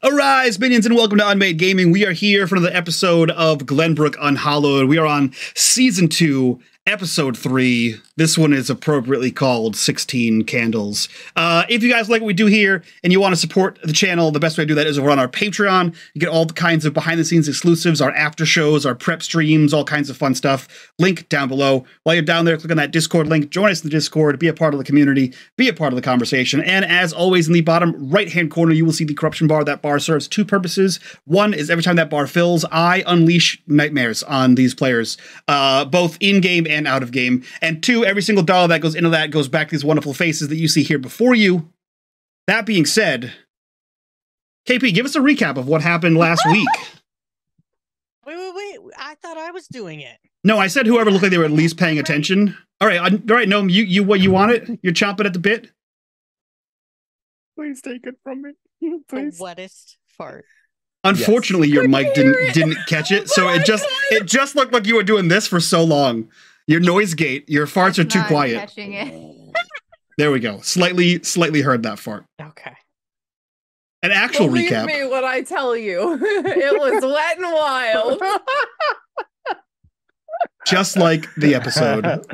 Arise, minions, and welcome to unMadeGaming. We are here for another episode of Glenbrook Unhallowed. We are on Season 2, Episode 3. This one is appropriately called 16 Candles. If you guys like what we do here and you want to support the channel, the best way to do that is over on our Patreon. You get all kinds of behind-the-scenes exclusives, our after shows, our prep streams, all kinds of fun stuff. Link down below. While you're down there, click on that Discord link. Join us in the Discord. Be a part of the community. Be a part of the conversation. And as always, in the bottom right-hand corner, you will see the corruption bar. That bar serves two purposes. One is every time that bar fills, I unleash nightmares on these players, both in-game and out of game. And two, every single dollar that goes into that goes back to these wonderful faces that you see here before you. That being said, KP, give us a recap of what happened last week. Wait. I thought I was doing it. No, I said whoever looked like they were at least paying attention. All right, Gnome, you what you want it? You're chomping at the bit? Please take it from me. Please. The wettest fart. Unfortunately, yes. Your mic didn't catch it, so it just looked like you were doing this for so long. Your noise gate, your farts are too quiet. Catching it. There we go. Slightly heard that fart. Okay. An actual Believe recap. me when I tell you, it was wet and wild. Just like the episode.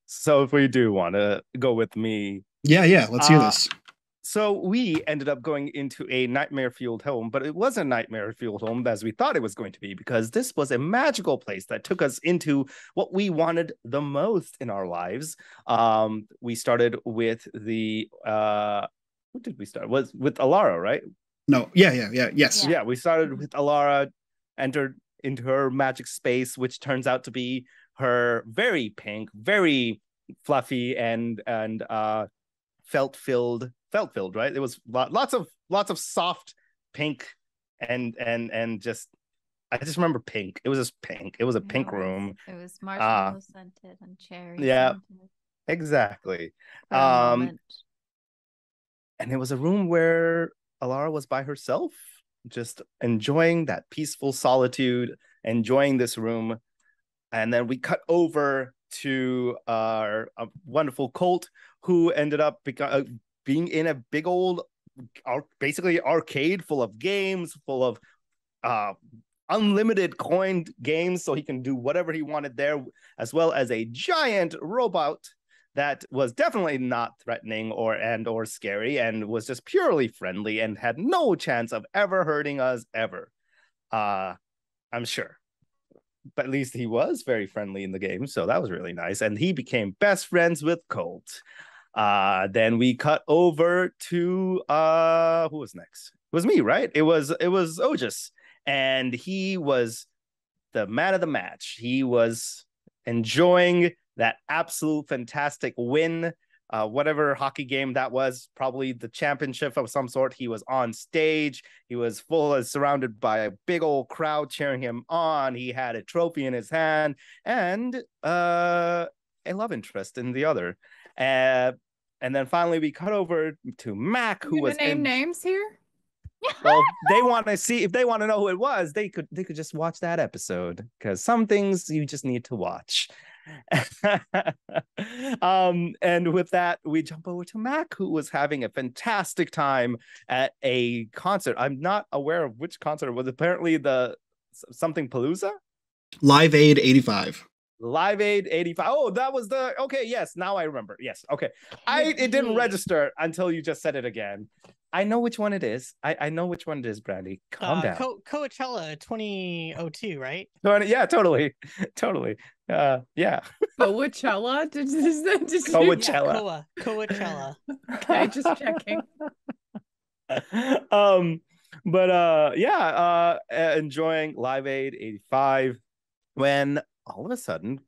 So if we do want to go with me, yeah, let's hear this. So we ended up going into a nightmare-fueled home, but it wasn't a nightmare-fueled home as we thought it was going to be, because this was a magical place that took us into what we wanted the most in our lives. We started with the who did we start? Was with Alara, right? No, yes. Yeah, we started with Alara, entered into her magic space, which turns out to be her very pink, very fluffy and felt filled, right? It was lots of soft pink and just I just remember pink. It was just pink. It was a pink room. It was marshmallow scented and cherry. Yeah, scented. Exactly. And it was a room where Alara was by herself, just enjoying that peaceful solitude, enjoying this room. And then we cut over to our wonderful Colt, who ended up being in a big old, basically arcade full of games, full of unlimited coined games, so he can do whatever he wanted there, as well as a giant robot that was definitely not threatening or scary, and was just purely friendly and had no chance of ever hurting us ever. I'm sure. But at least he was very friendly in the game, so that was really nice. And he became best friends with Colt. Then we cut over to who was next? It was me, right? It was Otis, and he was the man of the match. He was enjoying that absolute fantastic win, whatever hockey game that was, probably the championship of some sort. He was on stage. He was surrounded by a big old crowd cheering him on. He had a trophy in his hand and a love interest in the other. And then finally we cut over to Mac, who was name names here. Well, they want to see, if they want to know who it was, they could just watch that episode, because some things you just need to watch. And with that, we jump over to Mac, who was having a fantastic time at a concert. I'm not aware of which concert it was. Apparently the something Palooza? Live Aid 85. Live Aid 85. Oh, that was the okay. Yes, now I remember. Yes, okay. It didn't register until you just said it again. I know which one it is. I know which one it is, Brandy. Calm down. Coachella 2002, right? Yeah, totally. Yeah. Coachella? Did Coachella. Yeah, Coachella. Okay, just checking. Enjoying Live Aid 85 when all of a sudden,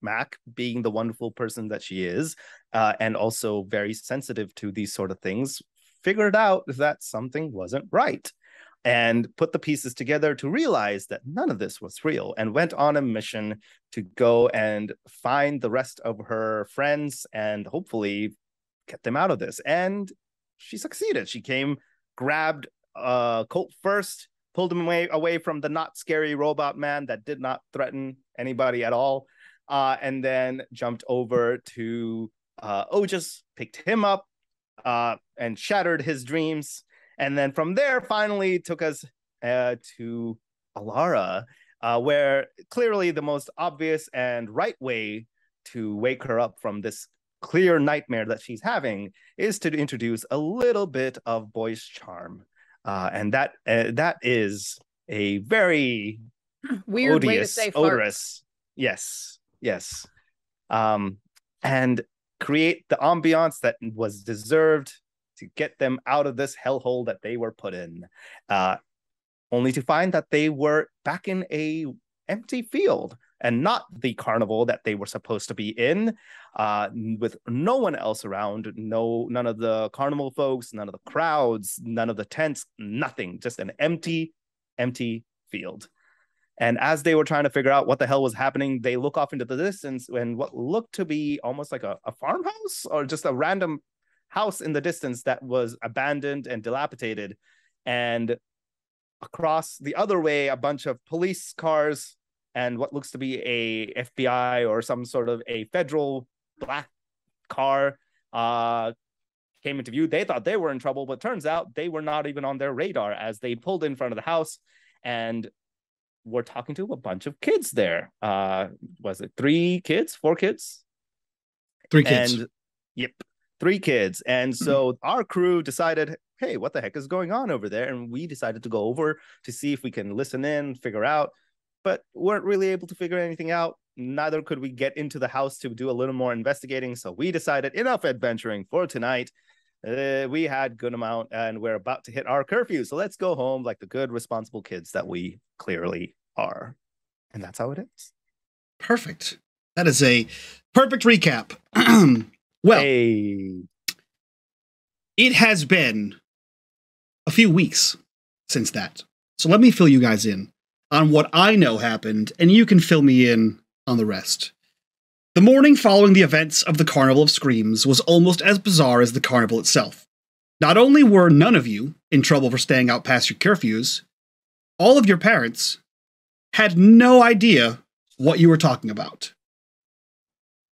Mac, being the wonderful person that she is, and also very sensitive to these sort of things, figured out that something wasn't right and put the pieces together to realize that none of this was real, and went on a mission to go and find the rest of her friends and hopefully get them out of this. And she succeeded. She grabbed Colt first, pulled him away from the not scary robot man that did not threaten anybody at all, and then jumped over to Otis, picked him up, and shattered his dreams, And then from there, finally took us to Alara, where clearly the most obvious and right way to wake her up from this clear nightmare that she's having is to introduce a little bit of boyish charm. And that is a very Weird way to odious, say fart. odorous. Yes. And create the ambiance that was deserved to get them out of this hellhole that they were put in. Only to find that they were back in a empty field and not the carnival that they were supposed to be in, with no one else around, none of the carnival folks, none of the crowds, none of the tents, nothing, just an empty field. And as they were trying to figure out what the hell was happening, they look off into the distance and what looked to be almost like a farmhouse or just a random house in the distance that was abandoned and dilapidated. And across the other way, a bunch of police cars and what looks to be a FBI or some sort of a federal black car came into view. They thought they were in trouble, but turns out they were not even on their radar as they pulled in front of the house and were talking to a bunch of kids there. Was it 3 kids, 4 kids? 3 kids. And yep, 3 kids. And so our crew decided, hey, what the heck is going on over there? And we decided to go over to see if we can listen in, figure out, but weren't really able to figure anything out. Neither could we get into the house to do a little more investigating. So we decided enough adventuring for tonight. We had good amount and we're about to hit our curfew. So let's go home like the good, responsible kids that we clearly are. And that's how it is. Perfect. That is a perfect recap. Well, hey. It has been a few weeks since that. So let me fill you guys in on what I know happened, and you can fill me in on the rest. The morning following the events of the Carnival of Screams was almost as bizarre as the carnival itself. Not only were none of you in trouble for staying out past your curfews, all of your parents had no idea what you were talking about.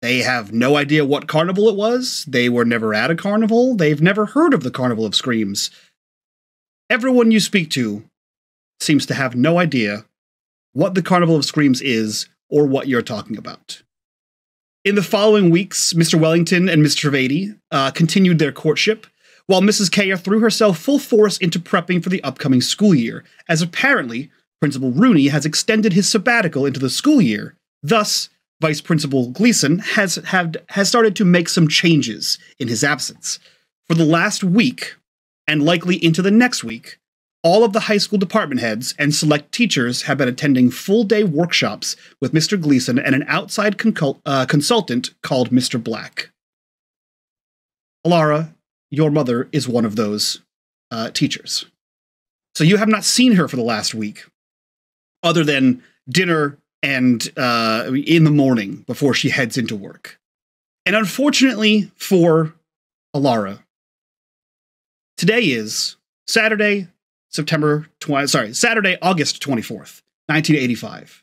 They have no idea what carnival it was. They were never at a carnival. They've never heard of the Carnival of Screams. Everyone you speak to seems to have no idea what the Carnival of Screams is or what you're talking about. In the following weeks, Mr. Wellington and Miss Trivedi continued their courtship, while Mrs. Kaya threw herself full force into prepping for the upcoming school year, as apparently Principal Rooney has extended his sabbatical into the school year. Thus, Vice Principal Gleason has started to make some changes in his absence. For the last week, and likely into the next week, all of the high school department heads and select teachers have been attending full-day workshops with Mr. Gleason and an outside consultant called Mr. Black. Alara, your mother is one of those teachers. So you have not seen her for the last week, other than dinner and in the morning before she heads into work. And unfortunately for Alara, today is Saturday, August 24th, 1985.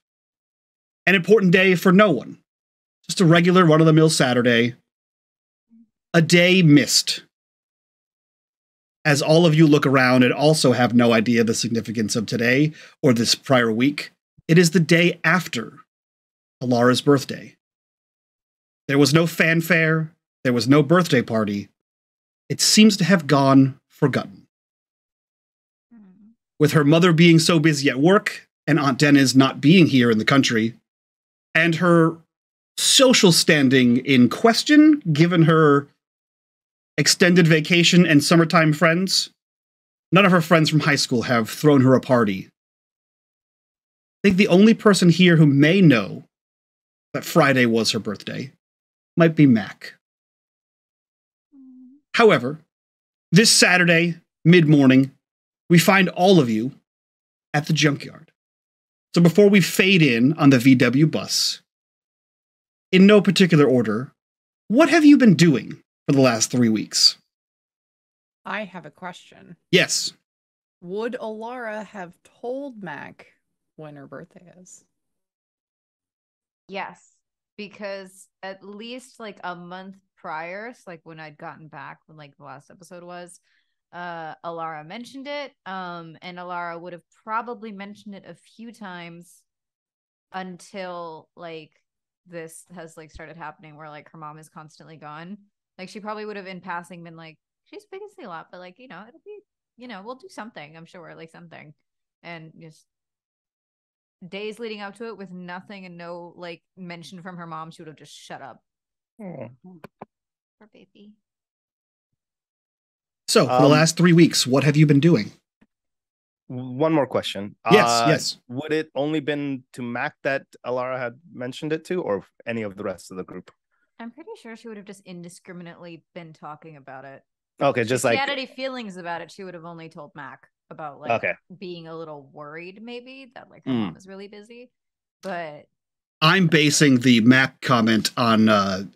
An important day for no one. Just a regular run-of-the-mill Saturday. A day missed. As all of you look around and also have no idea the significance of today or this prior week, it is the day after Alara's birthday. There was no fanfare. There was no birthday party. It seems to have gone forgotten. With her mother being so busy at work, and Aunt Dennis not being here in the country, and her social standing in question, given her extended vacation and summertime friends, none of her friends from high school have thrown her a party. I think the only person here who may know that Friday was her birthday might be Mac. However, this Saturday, mid-morning, we find all of you at the junkyard. So before we fade in on the VW bus, in no particular order, what have you been doing for the last 3 weeks? I have a question. Yes. Would Alara have told Mac when her birthday is? Yes, because at least like a month prior, so like when I'd gotten back, when like the last episode was, Alara mentioned it. And Alara would have probably mentioned it a few times until like this has like started happening where like her mom is constantly gone. Like she probably would have in passing been like, she's basically a lot, but like, you know, it'll be, you know, we'll do something, I'm sure, like something. And just days leading up to it with nothing and no like mention from her mom, she would have just shut up. Oh. Poor baby. So, for the last 3 weeks, what have you been doing? One more question. Yes. Would it only been to Mac that Alara had mentioned it to, or any of the rest of the group? I'm pretty sure she would have just indiscriminately been talking about it. Okay, If just she like had any feelings about it, she would have only told Mac about like okay. being a little worried, maybe that like her mom is really busy. But I'm basing the Mac comment on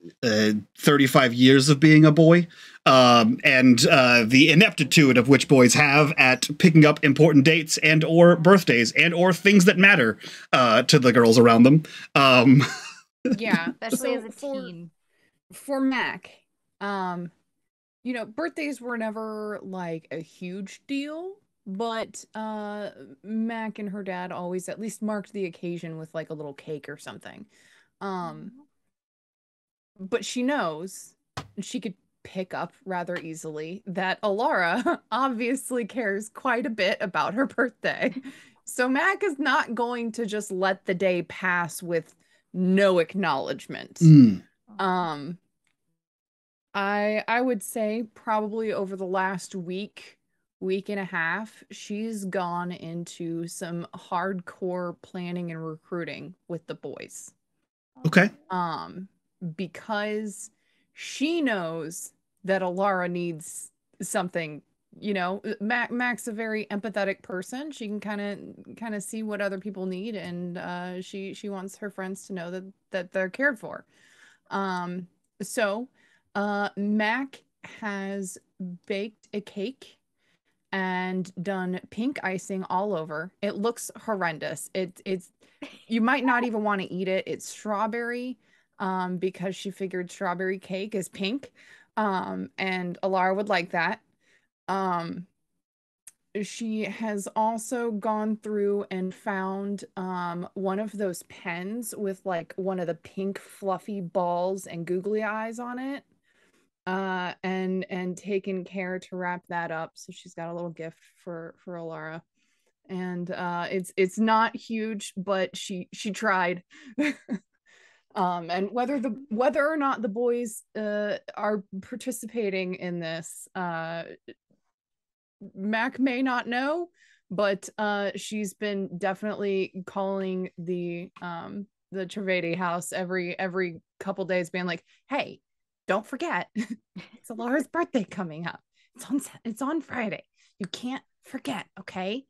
35 years of being a boy, and the ineptitude of which boys have at picking up important dates and or birthdays and or things that matter to the girls around them. Yeah, especially so as a teen. For Mac, you know, birthdays were never like a huge deal, but Mac and her dad always at least marked the occasion with like a little cake or something. But she knows, and she could pick up rather easily, that Alara obviously cares quite a bit about her birthday. So Mac is not going to just let the day pass with no acknowledgement. I would say probably over the last week and a half, she's gone into some hardcore planning and recruiting with the boys. Okay. Because she knows that Alara needs something, you know, Mac's a very empathetic person. She can kind of see what other people need, and she wants her friends to know that they're cared for. So Mac has baked a cake and done pink icing all over. It looks horrendous. It's you might not even want to eat it. It's strawberry, because she figured strawberry cake is pink, and Alara would like that. She has also gone through and found one of those pens with like one of the pink fluffy balls and googly eyes on it, and taken care to wrap that up. So she's got a little gift for Alara, and it's not huge, but she tried. And whether or not the boys are participating in this, Mac may not know, but she's been definitely calling the Trivedi house every couple days, being like, "Hey, don't forget, it's Alara's birthday coming up. It's on Friday. You can't forget, okay?"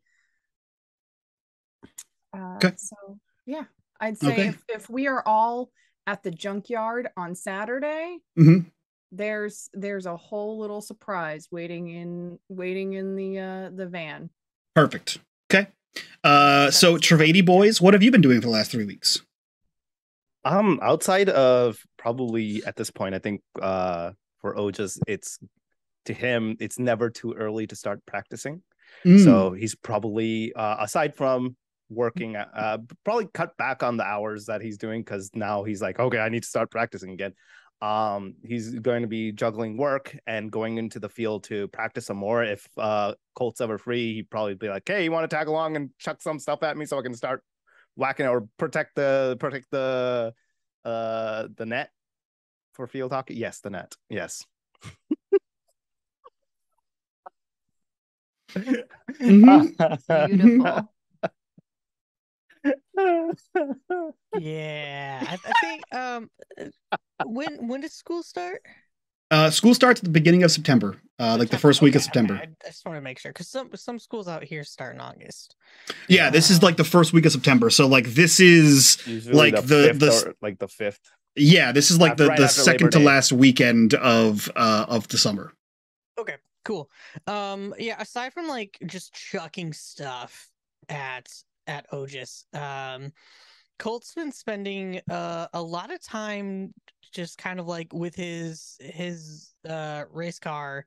Okay. So yeah, I'd say if we are all at the junkyard on Saturday, there's a whole little surprise waiting in the van. Perfect. Okay. So Trivedi boys, what have you been doing for the last 3 weeks? Outside of probably at this point, I think for Ojas, it's to him, it's never too early to start practicing. So he's probably aside from working, probably cut back on the hours that he's doing, because now he's like, okay, I need to start practicing again. He's going to be juggling work and going into the field to practice some more. If Colt's ever free, he'd probably be like, hey, you want to tag along and chuck some stuff at me so I can start whacking or protect the net for field hockey. Yes, the net. Yes. Beautiful. Yeah, I think when does school start? School starts at the beginning of September, like the first week of September. I just want to make sure, because some schools out here start in August. Yeah, this is like the first week of September. So like this is like the fifth. Yeah, this is like the second to Day. last weekend of the summer. Okay, cool. Yeah, aside from like just chucking stuff at Ojas, Colt's been spending a lot of time just kind of like with his race car,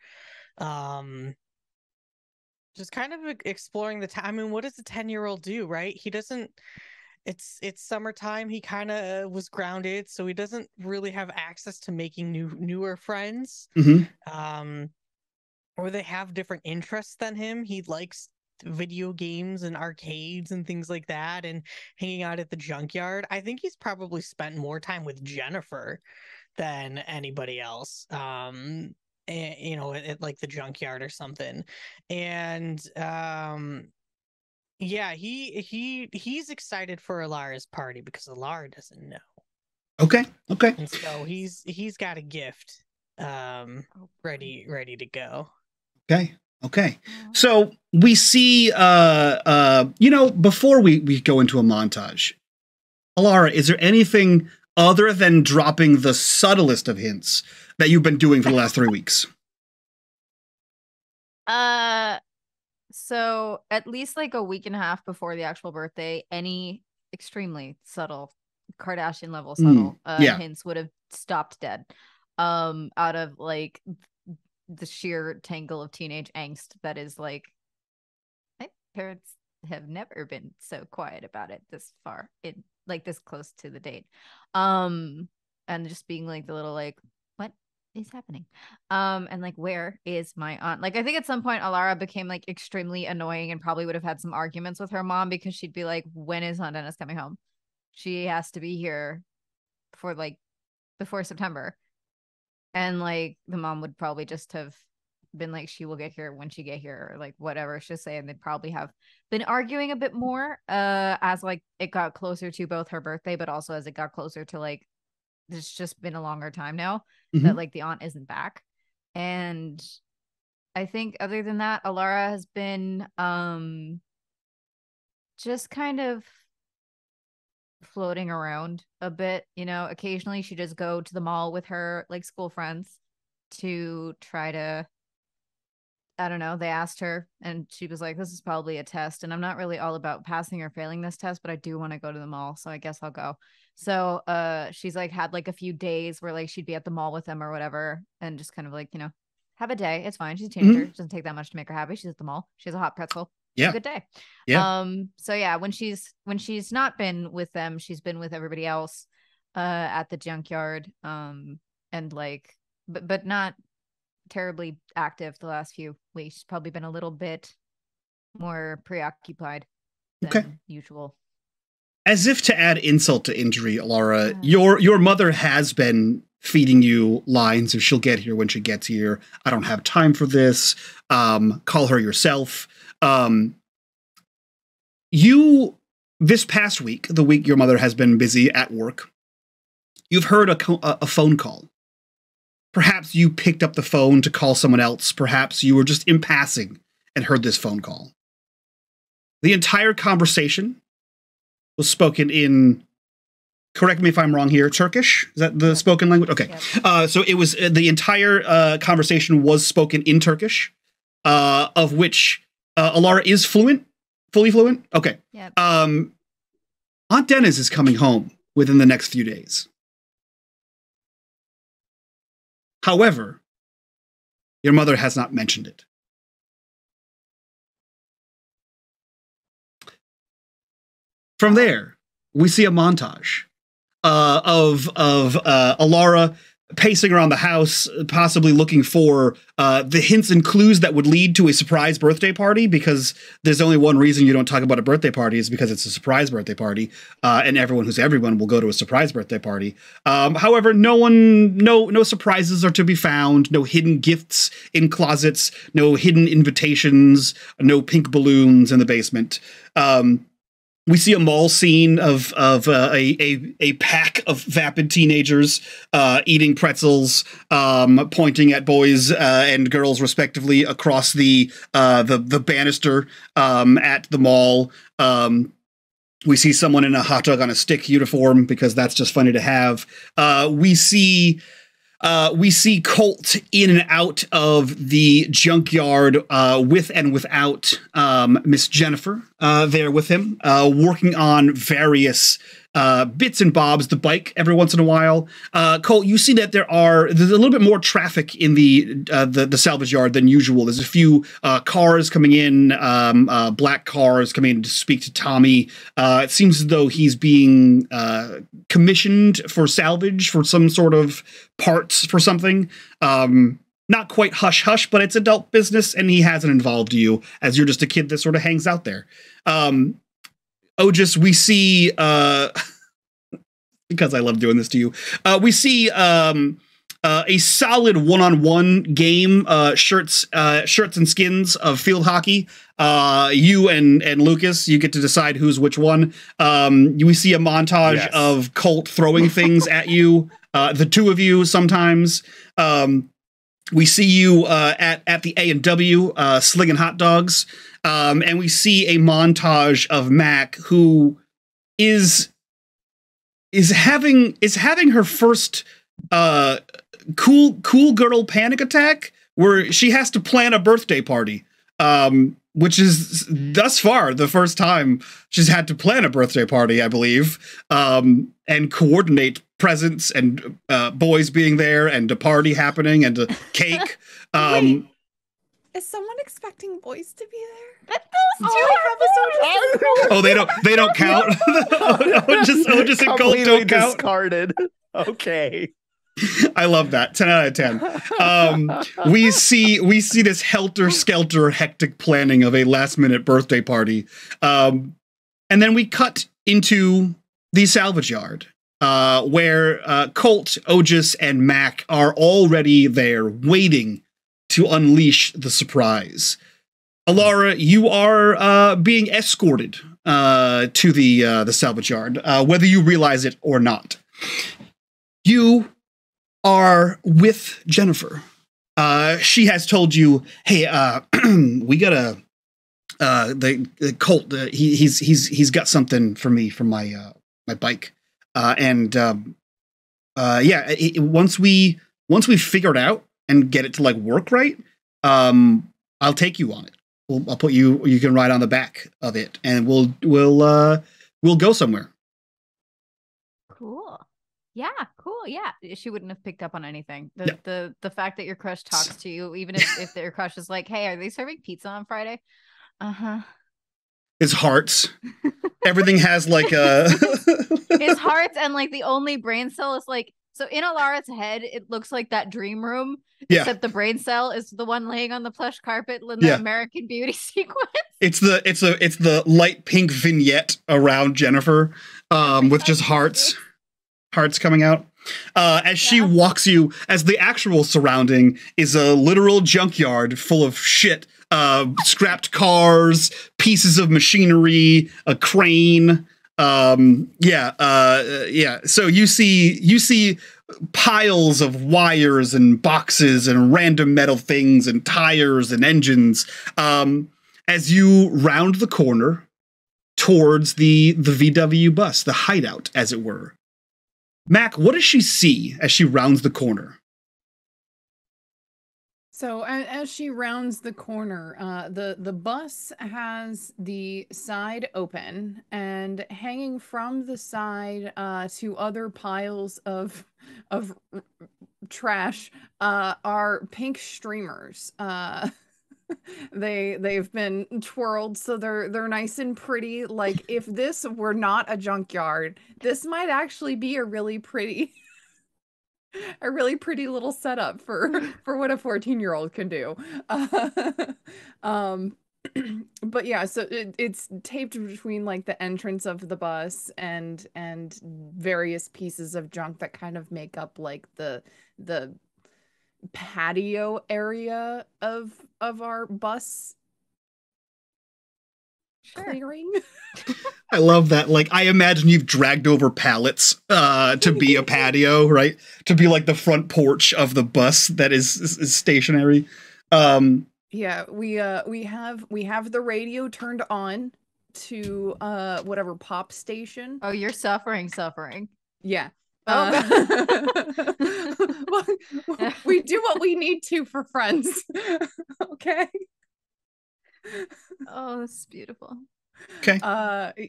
just kind of exploring the time. I mean, what does a 10-year-old do, right? He doesn't. It's summertime. He kind of was grounded, so he doesn't really have access to making newer friends. Or they have different interests than him. He likes video games and arcades and things like that, and hanging out at the junkyard. I think he's probably spent more time with Jennifer than anybody else. And, you know, at like the junkyard or something. And yeah, he's excited for Alara's party because Alara doesn't know. Okay. And so he's got a gift ready to go. Okay. So we see you know, before we go into a montage, Alara, is there anything other than dropping the subtlest of hints that you've been doing for the last 3 weeks? So at least like a week and a half before the actual birthday, any extremely subtle, Kardashian level subtle hints would have stopped dead. Out of like the sheer tangle of teenage angst that is like, my parents have never been so quiet about it this far, in like this close to the date. And just being like the little like, what is happening? And like, where is my aunt? Like, I think at some point Alara became like extremely annoying and probably would have had some arguments with her mom, because she'd be like, when is Aunt Dennis coming home? She has to be here before September. And like the mom would probably just have been like, she will get here when she get here, or like whatever she'll say. And they'd probably have been arguing a bit more as like it got closer to both her birthday, but also as it got closer to like, it's just been a longer time now that like the aunt isn't back. And I think other than that, Alara has been just kind of floating around a bit, you know. Occasionally she just go to the mall with her like school friends to try to, I don't know, they asked her and she was like, this is probably a test and I'm not really all about passing or failing this test, but I do want to go to the mall, so I guess I'll go. So she's like had like a few days where like she'd be at the mall with them or whatever and just kind of like, you know, have a day, it's fine, she's a teenager, doesn't take that much to make her happy, she's at the mall, she has a hot pretzel. Yeah. Good day. Yeah. So yeah, when she's not been with them, she's been with everybody else at the junkyard. And like but not terribly active the last few weeks. She's probably been a little bit more preoccupied than usual. As if to add insult to injury, Alara, your mother has been feeding you lines of she'll get here when she gets here. I don't have time for this. Call her yourself. You, this past week, the week your mother has been busy at work, you've heard a phone call. Perhaps you picked up the phone to call someone else. Perhaps you were just in passing and heard this phone call. The entire conversation was spoken in, correct me if I'm wrong here, Turkish? Is that the spoken language? Okay. Yeah. So it was, the entire conversation was spoken in Turkish, of which Alara is fluent, fully fluent. Okay. Yep. Aunt Dennis is coming home within the next few days. However, your mother has not mentioned it. From there, we see a montage of Alara pacing around the house, possibly looking for the hints and clues that would lead to a surprise birthday party, because there's only one reason you don't talk about a birthday party is because it's a surprise birthday party, and everyone who's everyone will go to a surprise birthday party. However, no surprises are to be found, no hidden gifts in closets, no hidden invitations, no pink balloons in the basement. We see a mall scene of a pack of vapid teenagers eating pretzels, pointing at boys and girls respectively across the banister at the mall. We see someone in a hot dog on a stick uniform because that's just funny to have. We see Colt in and out of the junkyard with and without Miss Jennifer there with him, working on various bits and bobs, the bike every once in a while. Colt, you see that there's a little bit more traffic in the salvage yard than usual. There's a few cars coming in, black cars coming in to speak to Tommy. It seems as though he's being commissioned for salvage for some sort of parts for something. Not quite hush-hush, but it's adult business, and he hasn't involved you, as you're just a kid that sort of hangs out there. Ojus, we see, because I love doing this to you, we see a solid one-on-one game, shirts and skins of field hockey. You and Lucas, you get to decide who's which one. We see a montage of Colt throwing things at you, the two of you sometimes. We see you at the A&W slinging hot dogs, and we see a montage of Mac, who is having her first cool girl panic attack, where she has to plan a birthday party, which is thus far the first time she's had to plan a birthday party, I believe, and coordinate presents and boys being there and a party happening and a cake. Wait, is someone expecting boys to be there? Oh, they don't count. Just and Colt don't count. Discarded. Okay. I love that. 10 out of 10. We see this helter-skelter hectic planning of a last-minute birthday party. And then we cut into the salvage yard, where Colt, Ojus, and Mac are already there waiting to unleash the surprise. Alara, you are being escorted to the salvage yard, whether you realize it or not. You are with Jennifer. She has told you, hey, we gotta the Colt, he's got something for me from my bike. Once we figure it out and get it to like work right, I'll take you on it. I'll put you can ride on the back of it, and we'll go somewhere. Cool. Yeah, cool. Yeah, she wouldn't have picked up on anything. The fact that your crush talks to you, even if your crush is like, "Hey, are they serving pizza on Friday?" His hearts. Everything has like a his hearts, and like the only brain cell is like, so in Alara's head, it looks like that dream room, except the brain cell is the one laying on the plush carpet in the American Beauty sequence. It's the light pink vignette around Jennifer, with just hearts coming out. As she walks you, as the actual surrounding is a literal junkyard full of shit, scrapped cars, pieces of machinery, a crane. So you see piles of wires and boxes and random metal things and tires and engines, as you round the corner towards the VW bus, the hideout, as it were. Mac, what does she see as she rounds the corner? So as she rounds the corner, the bus has the side open, and hanging from the side to other piles of trash are pink streamers. They've been twirled so they're nice and pretty. Like, if this were not a junkyard, this might actually be a really pretty little setup for what a 14-year-old can do. But yeah, so it's taped between like the entrance of the bus and various pieces of junk that kind of make up like the patio area of our bus clearing. I love that. Like, I imagine you've dragged over pallets to be a patio, right? To be like the front porch of the bus that is stationary. Yeah, we have the radio turned on to whatever pop station. Oh, you're suffering. Yeah. Oh, we do what we need to for friends. Okay. Oh, this is beautiful. Okay.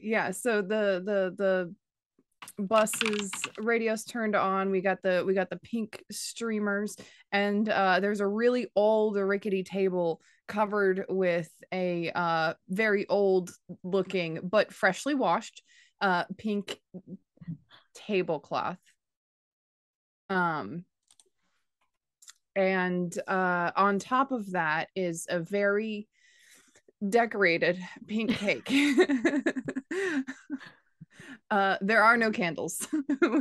Yeah, so the bus's radio's turned on. We got the pink streamers, and there's a really old rickety table covered with a very old looking but freshly washed pink tablecloth. And on top of that is a very decorated pink cake. There are no candles.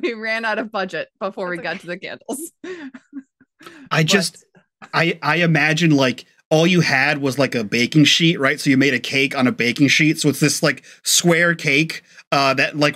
We ran out of budget before we got to the candles. I imagine like all you had was like a baking sheet, right? So you made a cake on a baking sheet. So it's this like square cake that like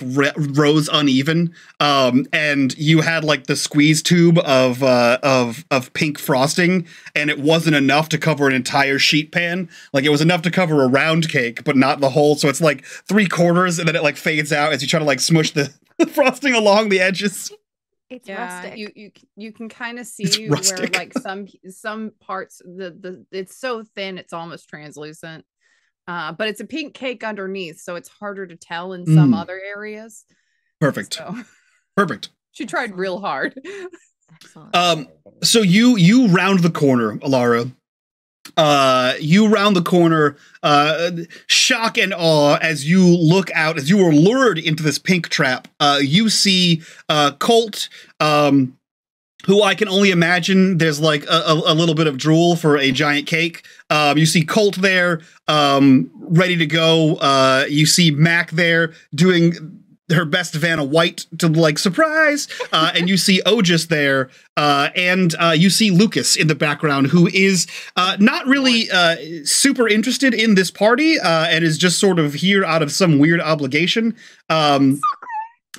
rose uneven. And you had like the squeeze tube of pink frosting, and it wasn't enough to cover an entire sheet pan. Like it was enough to cover a round cake, but not the whole. So it's like 3/4, and then it like fades out as you try to like smush the frosting along the edges. It's rustic. You can kind of see where like some parts it's so thin it's almost translucent. But it's a pink cake underneath, so it's harder to tell in some other areas. Perfect. Perfect. She tried real hard. Excellent. So you round the corner, Alara. You round the corner, shock and awe as you look out, as you were lured into this pink trap. You see Colt, who I can only imagine there's like a little bit of drool for a giant cake. You see Colt there, ready to go. You see Mac there doing her best Vanna White to like surprise, and you see Otis there, and you see Lucas in the background, who is not really super interested in this party, and is just sort of here out of some weird obligation. And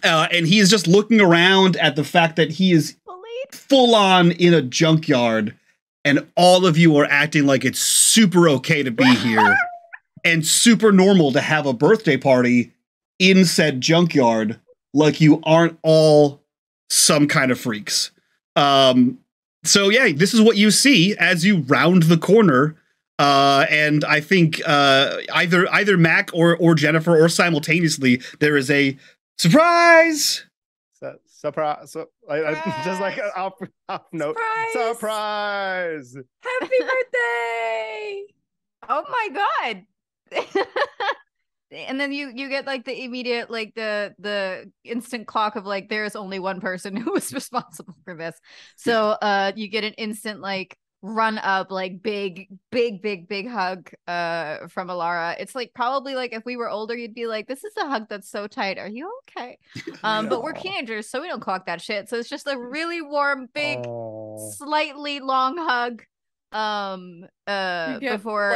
he is just looking around at the fact that he is full on in a junkyard, and all of you are acting like it's super okay to be here and super normal to have a birthday party in said junkyard, like you aren't all some kind of freaks. So yeah, this is what you see as you round the corner. And I think either Mac or Jennifer, or simultaneously, there is a surprise. Surprise! I just like an off note. Surprise! Happy birthday! Oh my god! And then you get like the immediate, like the instant clock of like there's only one person who was responsible for this. So you get an instant like run up, like big hug from Alara. It's like probably like if we were older, you'd be like, this is a hug that's so tight. Are you okay? But we're teenagers, so we don't clock that shit. So it's just a really warm, big, slightly long hug. Before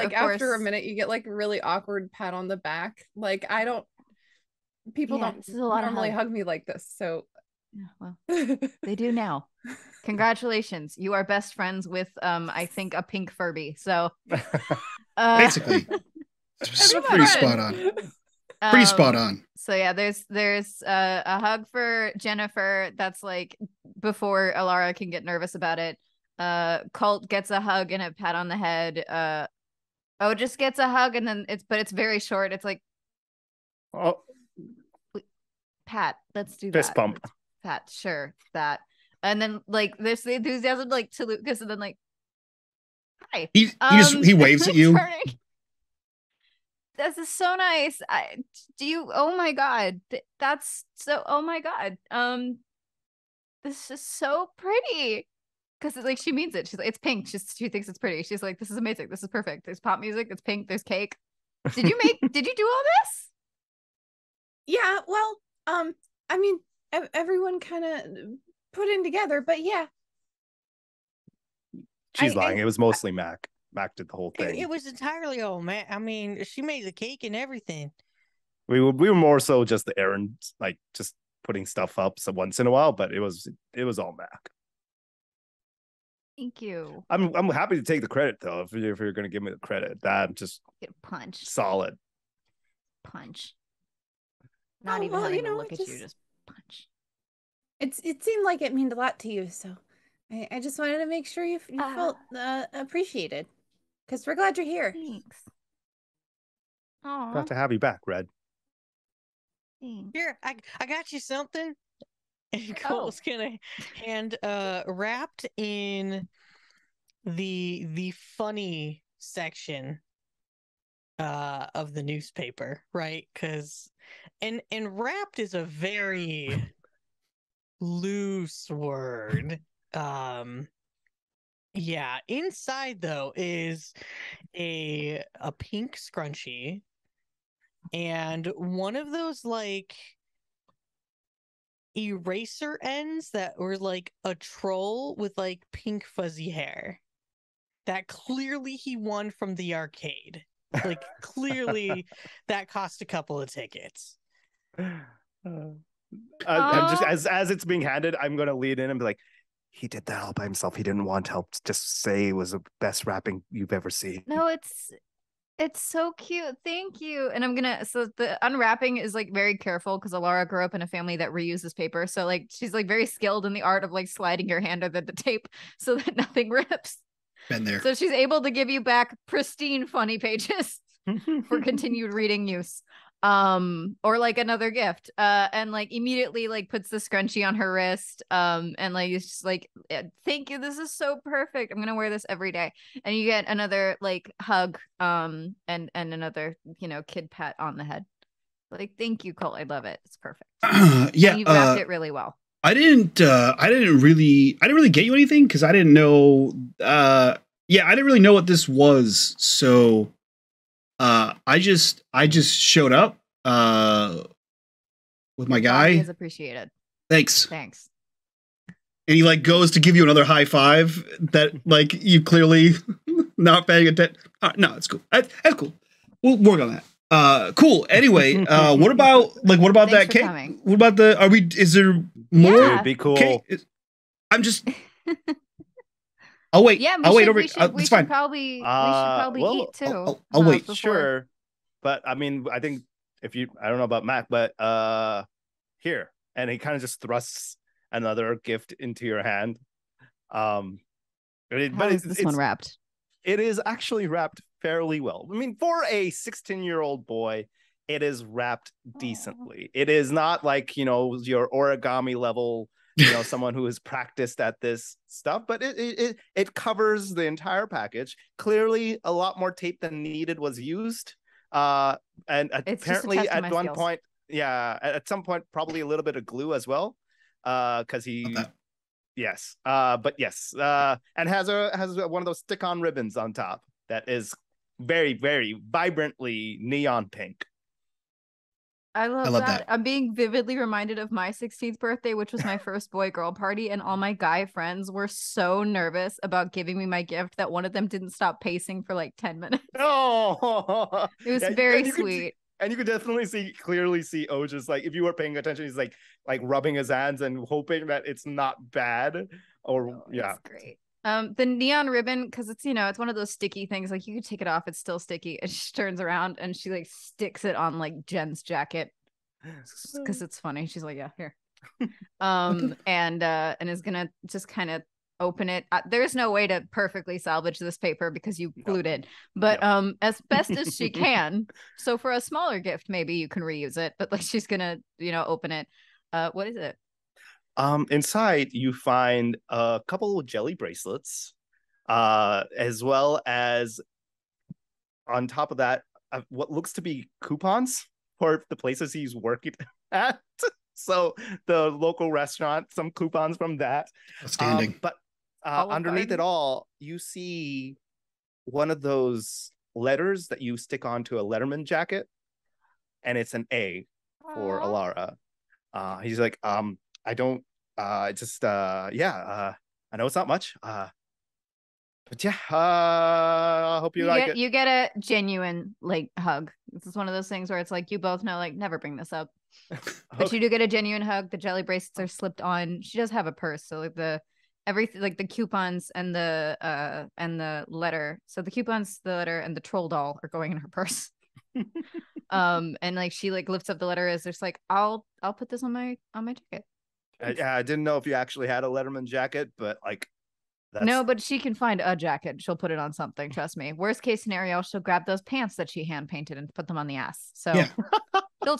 like after a minute you get like a really awkward pat on the back. Like people don't normally hug me like this, so well, they do now. Congratulations, you are best friends with I think a pink Furby, so basically pretty spot on. Pretty spot on. So yeah, there's a hug for Jennifer that's like before Alara can get nervous about it. Colt gets a hug and a pat on the head. Just gets a hug, and then it's very short. It's like, oh, pat. Let's do fist that. pump. Pat, sure, that. And then like there's the enthusiasm like to Lucas, and then like, hi. He waves at you. This is so nice. Oh my god, that's so. Oh my god. This is so pretty. Because it's like she means it. She's like, it's pink. She thinks it's pretty. She's like, this is amazing. This is perfect. There's pop music. It's pink. There's cake. Did you do all this? Yeah. Well, I mean, everyone kind of put in together, but yeah. She's lying. It was mostly Mac. Mac did the whole thing. It was entirely all Mac. I mean, she made the cake and everything. We were more so just the errands, like just putting stuff up so once in a while, but it was all Mac. Thank you. I'm happy to take the credit though. If you're gonna give me the credit, that just get punched. Solid punch. Not even having to look at you, just punch. It seemed like it meant a lot to you, so I just wanted to make sure you felt appreciated, because we're glad you're here. Thanks. Glad to have you back, Red. Here, I got you something. And Cole's gonna hand wrapped in the funny section of the newspaper, right? Because and wrapped is a very loose word. Yeah, inside though is a pink scrunchie and one of those like eraser ends that were like a troll with like pink fuzzy hair that clearly he won from the arcade. Like clearly that cost a couple of tickets. I'm just as it's being handed, I'm gonna lead in and be like, he did that all by himself. He didn't want help. Just say it was the best rapping you've ever seen. No, it's so cute. Thank you. And so the unwrapping is like very careful because Alara grew up in a family that reuses paper. So like she's like very skilled in the art of like sliding your hand over the tape so that nothing rips. Been there. So she's able to give you back pristine funny pages for continued reading use. Or like another gift. And like immediately like puts the scrunchie on her wrist. And like it's just like, thank you. This is so perfect. I'm gonna wear this every day. And you get another like hug, and another, kid pat on the head. Like, thank you, Colt. I love it. It's perfect. Yeah, and you wrapped it really well. I didn't really get you anything because I didn't know. I didn't really know what this was. So. I just showed up with my guy. Is appreciated. Thanks. And he like goes to give you another high five that like you clearly not paying attention. No, it's cool. That's cool. We'll work on that. Cool. Anyway, what about that cake? Coming. What about is there more? Yeah. Dude, be cool. Cake? I'm just. I'll wait. Yeah, I'll wait over. We should fine. probably eat too. I'll wait. Sure, but I mean, I think I don't know about Mac, but here, and he kind of just thrusts another gift into your hand. This one wrapped? It is actually wrapped fairly well. I mean, for a 16-year-old boy, it is wrapped decently. It is not like your origami level. Someone who has practiced at this stuff, but it covers the entire package. Clearly, a lot more tape than needed was used. And apparently at one point, at some point, probably a little bit of glue as well. Because yes, and has one of those stick-on ribbons on top that is very, very vibrantly neon pink. I love that. I'm being vividly reminded of my 16th birthday, which was my first boy-girl party, and all my guy friends were so nervous about giving me my gift that one of them didn't stop pacing for like 10 minutes. Oh, it was very sweet. And you could definitely clearly see Oja's, like, if you were paying attention, he's like rubbing his hands and hoping that it's not bad. It's great. The neon ribbon, because it's it's one of those sticky things. Like you could take it off, it's still sticky. And she turns around and she like sticks it on like Jen's jacket because it's funny. She's like, yeah, here. And is gonna just kind of open it. There's no way to perfectly salvage this paper because you glued it, but as best as she can. So for a smaller gift, maybe you can reuse it. But like she's gonna open it. What is it? Inside you find a couple of jelly bracelets, as well as on top of that, what looks to be coupons for the places he's working at. So the local restaurant, some coupons from that. Outstanding. But underneath it all, you see one of those letters that you stick onto a Letterman jacket, and it's an A for Alara. He's like, I don't, I know it's not much, but yeah, I hope you like it. You get a genuine like hug. This is one of those things where it's like, you both know, like, never bring this up, but you do get a genuine hug. The jelly bracelets are slipped on. She does have a purse. So like everything, like the coupons and the letter. So the coupons, the letter, and the troll doll are going in her purse. And like she like lifts up the letter as there's like, I'll put this on my jacket. I didn't know if you actually had a Letterman jacket, but like, no, but she can find a jacket. She'll put it on something. Trust me. Worst case scenario, she'll grab those pants that she hand painted and put them on the ass. So yeah.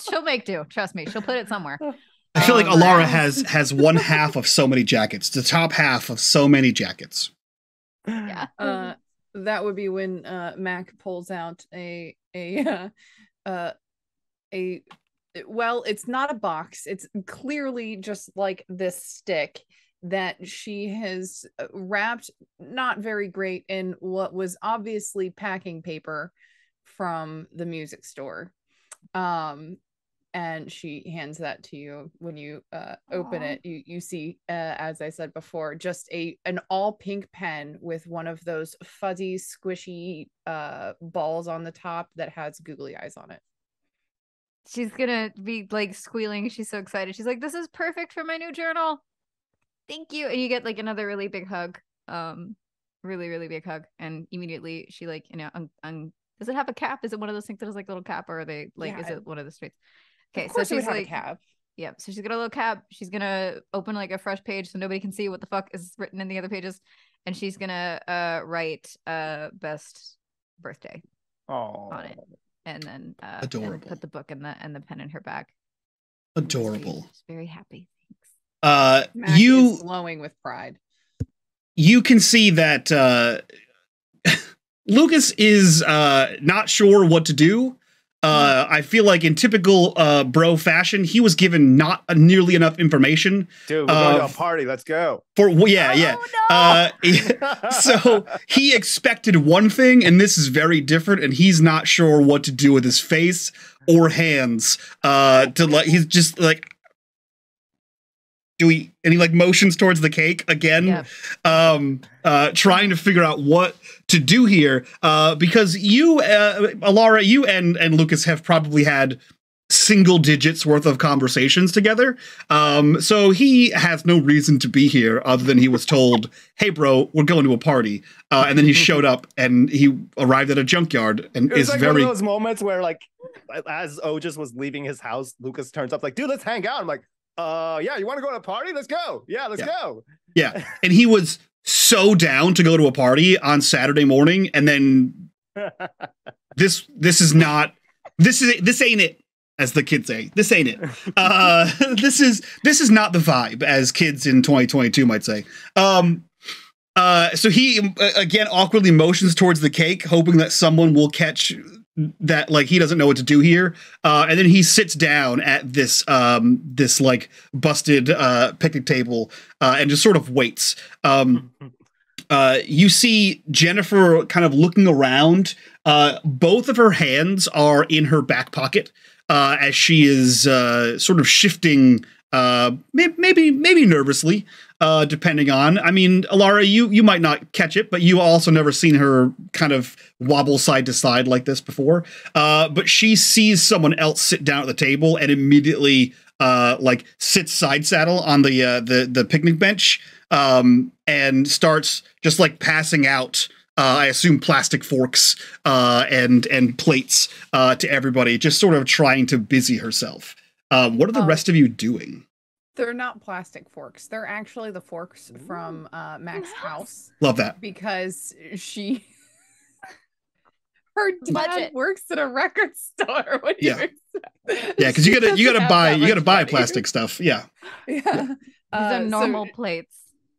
She'll make do. Trust me, she'll put it somewhere. I feel like Alara has one half of so many jackets, the top half of so many jackets. Yeah. That would be when Mac pulls out well, it's not a box. It's clearly just like this stick that she has wrapped not very great in what was obviously packing paper from the music store. And she hands that to you. When you open it, you see, as I said before, just an all pink pen with one of those fuzzy, squishy balls on the top that has googly eyes on it. She's gonna be like squealing. She's so excited. She's like, "This is perfect for my new journal. Thank you." And you get like another really big hug, really, really big hug. And immediately she like, does it have a cap? Is it one of those things that has like a little cap, or are they like, is it one of the straights? Okay, so she's like, a cap. Yeah, so she's got a little cap. She's gonna open like a fresh page so nobody can see what the fuck is written in the other pages, and she's gonna write best birthday on it, and then adorable. And put the book and the pen in her bag. Adorable. She's very happy. Thanks. Mac is glowing with pride. You can see that Lucas is not sure what to do. I feel like in typical bro fashion, he was given not nearly enough information. Dude, we're going to a party. Let's go. Yeah. Oh, no! So he expected one thing, and this is very different, and he's not sure what to do with his face or hands. He's just like, and he like motions towards the cake again, trying to figure out what to do here, because you, Alara, you and Lucas have probably had single digits worth of conversations together. So he has no reason to be here other than he was told, "Hey, bro, we're going to a party," and then he showed up and he arrived at a junkyard and is like one of those moments where like, as Otis was leaving his house, Lucas turns up like, "Dude, let's hang out." I'm like, yeah, you want to go to a party? Let's go. Yeah, let's go. Yeah. And he was so down to go to a party on Saturday morning, and then this ain't it, as the kids say. This ain't it. This is not the vibe, as kids in 2022 might say. So he again awkwardly motions towards the cake, hoping that someone will catch that like he doesn't know what to do here, and then he sits down at this like busted picnic table and just sort of waits. You see Jennifer kind of looking around. Both of her hands are in her back pocket as she is sort of shifting, maybe nervously. Depending on, I mean, Alara, you might not catch it, but you also never seen her kind of wobble side to side like this before. But she sees someone else sit down at the table and immediately like sits side saddle on the picnic bench and starts just like passing out. I assume plastic forks and plates to everybody, just sort of trying to busy herself. What are the rest of you doing? They're not plastic forks. They're actually the forks from Mac's house. Love that. Because her dad works at a record store. What do you expect? Yeah, because you gotta buy plastic stuff. Yeah. Yeah. These are normal plates.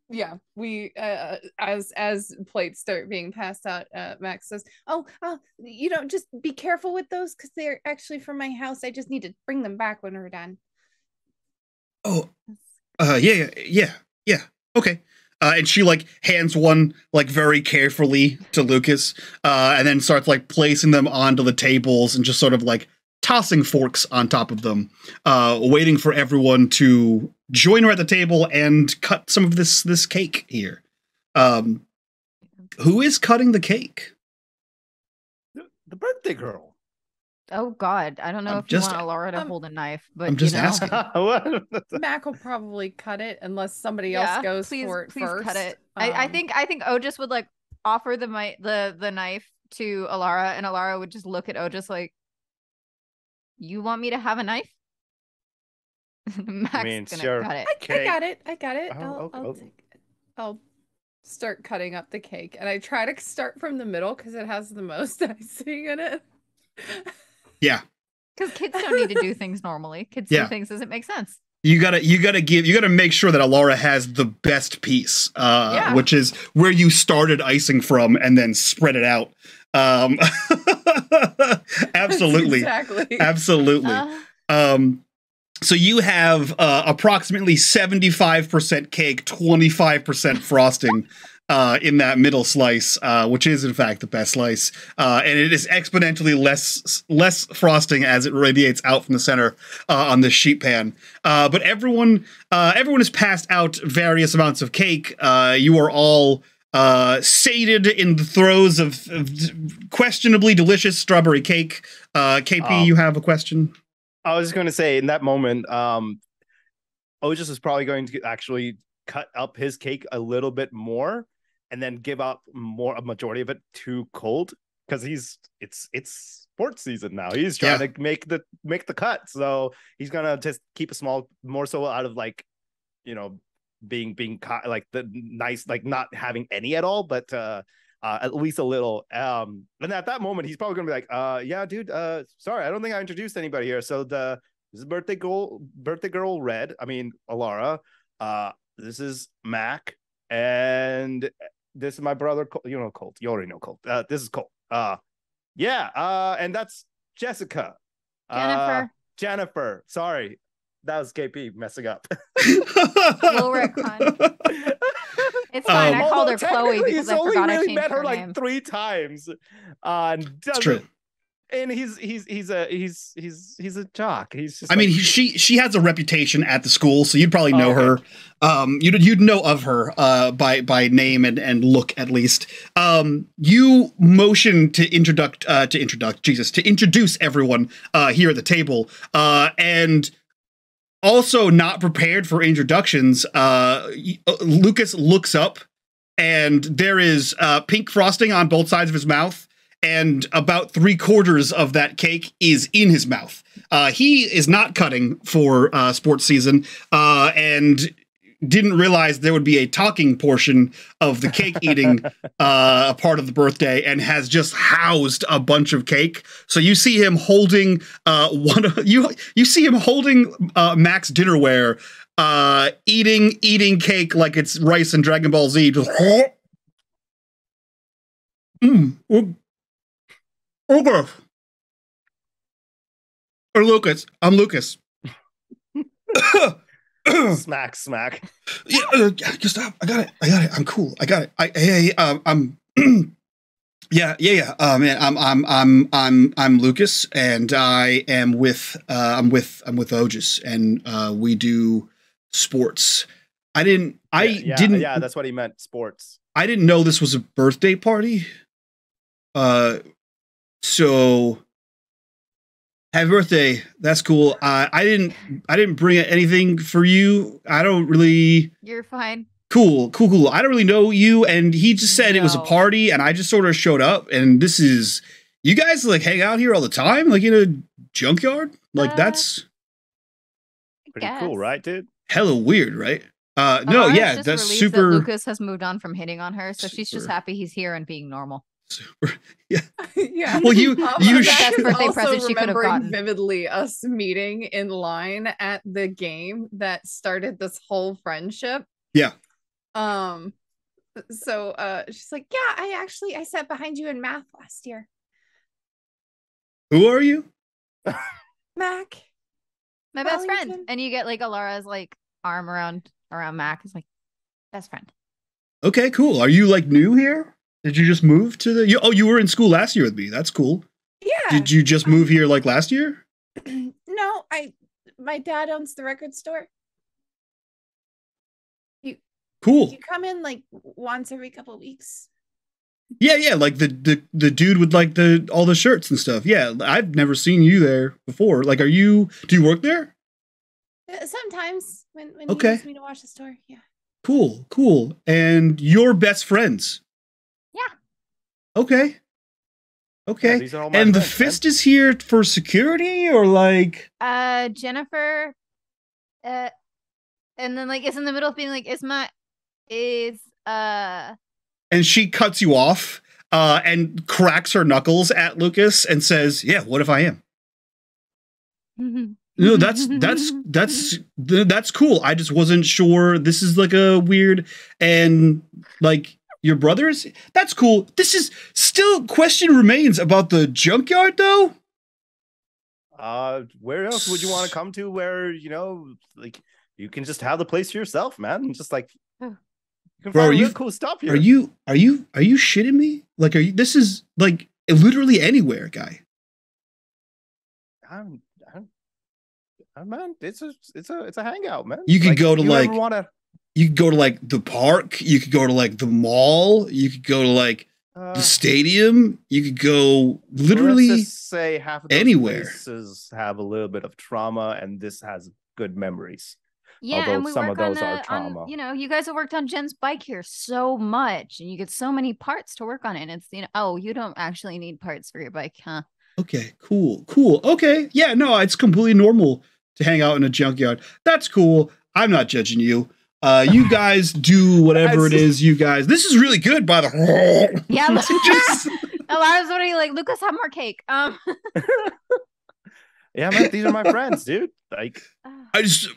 Yeah, we as plates start being passed out, Max says, just be careful with those because they're actually from my house. I just need to bring them back when we're done. Oh, yeah. Okay. And she like hands one like very carefully to Lucas, and then starts like placing them onto the tables and just sort of like tossing forks on top of them, waiting for everyone to join her at the table and cut some of this cake here. Who is cutting the cake? The birthday girl. Oh God, I don't know if you want Alara to hold a knife, but I'm just asking. Mac will probably cut it unless somebody else goes for it first. Cut it. I think Otis would like offer the knife to Alara, and Alara would just look at Otis like, "You want me to have a knife?" Mac's gonna cut it. I got it. I'll start cutting up the cake, and I try to start from the middle because it has the most icing in it. Yeah. Because kids don't need to do things normally. Kids do things as it makes sense. You gotta make sure that Alara has the best piece, which is where you started icing from and then spread it out. Absolutely. Exactly. Absolutely. So you have approximately 75% cake, 25% frosting in that middle slice, which is in fact the best slice. And it is exponentially less frosting as it radiates out from the center on this sheet pan. But everyone has passed out various amounts of cake. You are all sated in the throes of questionably delicious strawberry cake. KP, you have a question? I was just going to say, in that moment, Otis is probably going to actually cut up his cake a little bit more and then give up a majority of it to Colt, because it's sports season now. He's trying to make the cut, so he's gonna just keep a small morsel out of, like, you know, being like the nice, like not having any at all, but at least a little. And at that moment, he's probably gonna be like, yeah, dude, sorry, I don't think I introduced anybody here. So this is birthday girl Red. I mean, Alara. This is Mac, and this is my brother. Colt. You already know Colt. This is Colt. And that's Jessica. Jennifer. Sorry, that was KP messing up. Little retcon. It's fine. I called her Chloe because I forgot I changed met her name. like 3 times. It's true. And he's a jock. He's just. I mean, she has a reputation at the school, so you'd probably know her. You'd know of her by name and look, at least. You motion to introduce everyone here at the table, and also not prepared for introductions. Lucas looks up, and there is pink frosting on both sides of his mouth. And about 3/4 of that cake is in his mouth. He is not cutting for sports season, and didn't realize there would be a talking portion of the cake eating part of the birthday, and has just housed a bunch of cake. So you see him holding you see him holding Mac's dinnerware, eating cake like it's rice and Dragon Ball Z. Just Okay. Or Lucas. I'm Lucas. Smack. Yeah, just stop. I got it. I'm cool. I got it. I'm man, I'm Lucas, and I am with I'm with Otis, and we do sports. Yeah, that's what he meant, sports. I didn't know this was a birthday party. So happy birthday. That's cool. I didn't bring anything for you. I don't really. You're fine. Cool. I don't really know you, and he just said it was a party, and I just sort of showed up, and this is, you guys like hang out here all the time, like in a junkyard? Like that's pretty cool, right, dude? Hella weird, right? No, Alara's that's just super. that Lucas has moved on from hitting on her, so she's just happy he's here and being normal. Super. Yeah. Yeah. Well, you best birthday also present she could have gotten. Vividly us meeting in line at the game that started this whole friendship. Yeah. So she's like, yeah, I sat behind you in math last year. Who are you? Mac. My best friend. And you get like Alara's like arm around Mac. It's like best friend. Okay, cool. Are you like new here? Did you just move to the? You were in school last year with me. That's cool. Yeah. Did you just move here like last year? No, my dad owns the record store. Cool. You come in like once every couple of weeks. Yeah, like the dude with like all the shirts and stuff. Yeah, I've never seen you there before. Like, do you work there? Sometimes when he okay. needs me to watch the store. Yeah. Cool. And you're best friends. Yeah. Okay. Yeah, these are all my and friends, the fist is here for security, or like Jennifer and then like it's in the middle of being like and she cuts you off and cracks her knuckles at Lucas and says, yeah, what if I am? No, that's cool. I just wasn't sure. This is like a weird, and like your brothers. That's cool. This is still question remains about the junkyard though. Where else would you want to come to where, you know, like you can just have the place to yourself, man? Just like you can Bro, find real cool stuff here. Are you shitting me? Like, this is like literally anywhere, guy. Man, it's a hangout, man. You could go to like you could go to like the park, you could go to like the mall, you could go to like the stadium, you could go literally let's just say half of those anywhere. places have a little bit of trauma, and this has good memories. Yeah, although and we some work of those on, are trauma. you know, you guys have worked on Jen's bike here so much, and you get so many parts to work on it. And it's, you know, oh, you don't actually need parts for your bike, huh? Okay, cool. Okay, yeah, no, it's completely normal to hang out in a junkyard. That's cool. I'm not judging you. You guys do whatever it is. You guys, this is really good, by the way. Yeah, Alara's already like, Lucas, have more cake. Yeah, man, these are my friends, dude. Like, I just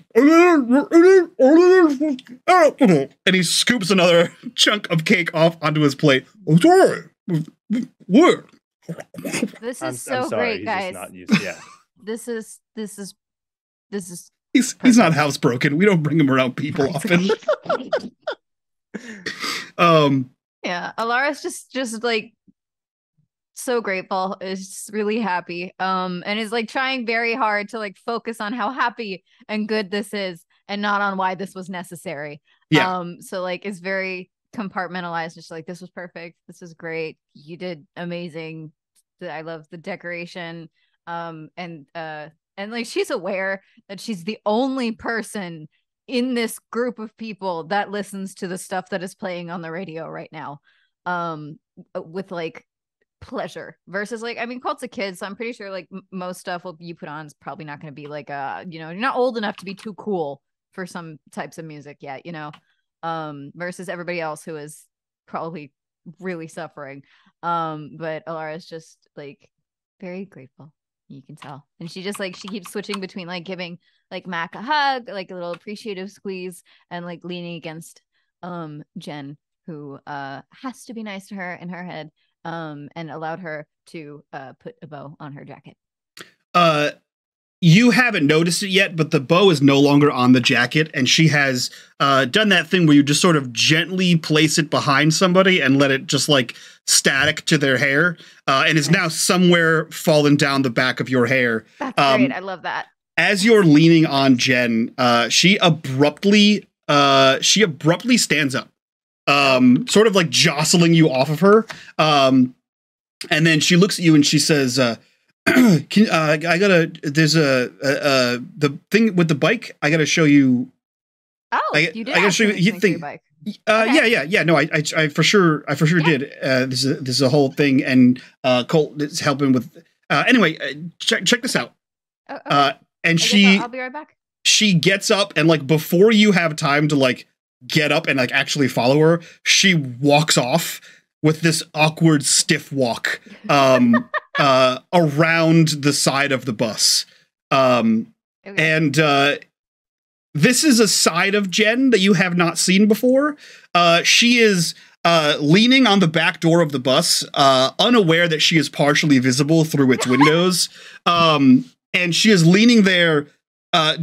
and he scoops another chunk of cake off onto his plate. I'm sorry. What? This is I'm so sorry, great, guys. he's just not used, yeah. This is He's not housebroken. We don't bring him around people often. Yeah, Alara's just like so grateful, is just really happy, and is like trying very hard to like focus on how happy and good this is and not on why this was necessary. So like it's very compartmentalized, just like, this was perfect, this is great, you did amazing, I love the decoration, and like she's aware that she's the only person in this group of people that listens to the stuff that is playing on the radio right now, with like pleasure, versus like, I mean, Colt's a kid, so I'm pretty sure like most stuff you put on is probably not going to be like, you know, you're not old enough to be too cool for some types of music yet, you know, versus everybody else who is probably really suffering. But Alara is just like very grateful, you can tell, and she just like, she keeps switching between like giving like Mac a hug, like a little appreciative squeeze, and like leaning against Jen, who has to be nice to her in her head, and allowed her to put a bow on her jacket. You haven't noticed it yet, but the bow is no longer on the jacket, and she has done that thing where you just sort of gently place it behind somebody and let it just like static to their hair, and is now somewhere fallen down the back of your hair. That's great. I love that. As you're leaning on Jen, she abruptly stands up, sort of like jostling you off of her, and then she looks at you and she says, I gotta, there's the thing with the bike, I gotta show you. Oh, you did. I gotta show you the thing. Okay. Yeah. No, I for sure did. This is a whole thing, and Colt is helping with. Anyway, check this out. Okay. And I'll be right back. She gets up, and like before you have time to like get up and like actually follow her, she walks off with this awkward stiff walk around the side of the bus. And this is a side of Jen that you have not seen before. She is leaning on the back door of the bus, unaware that she is partially visible through its windows. And she is leaning there,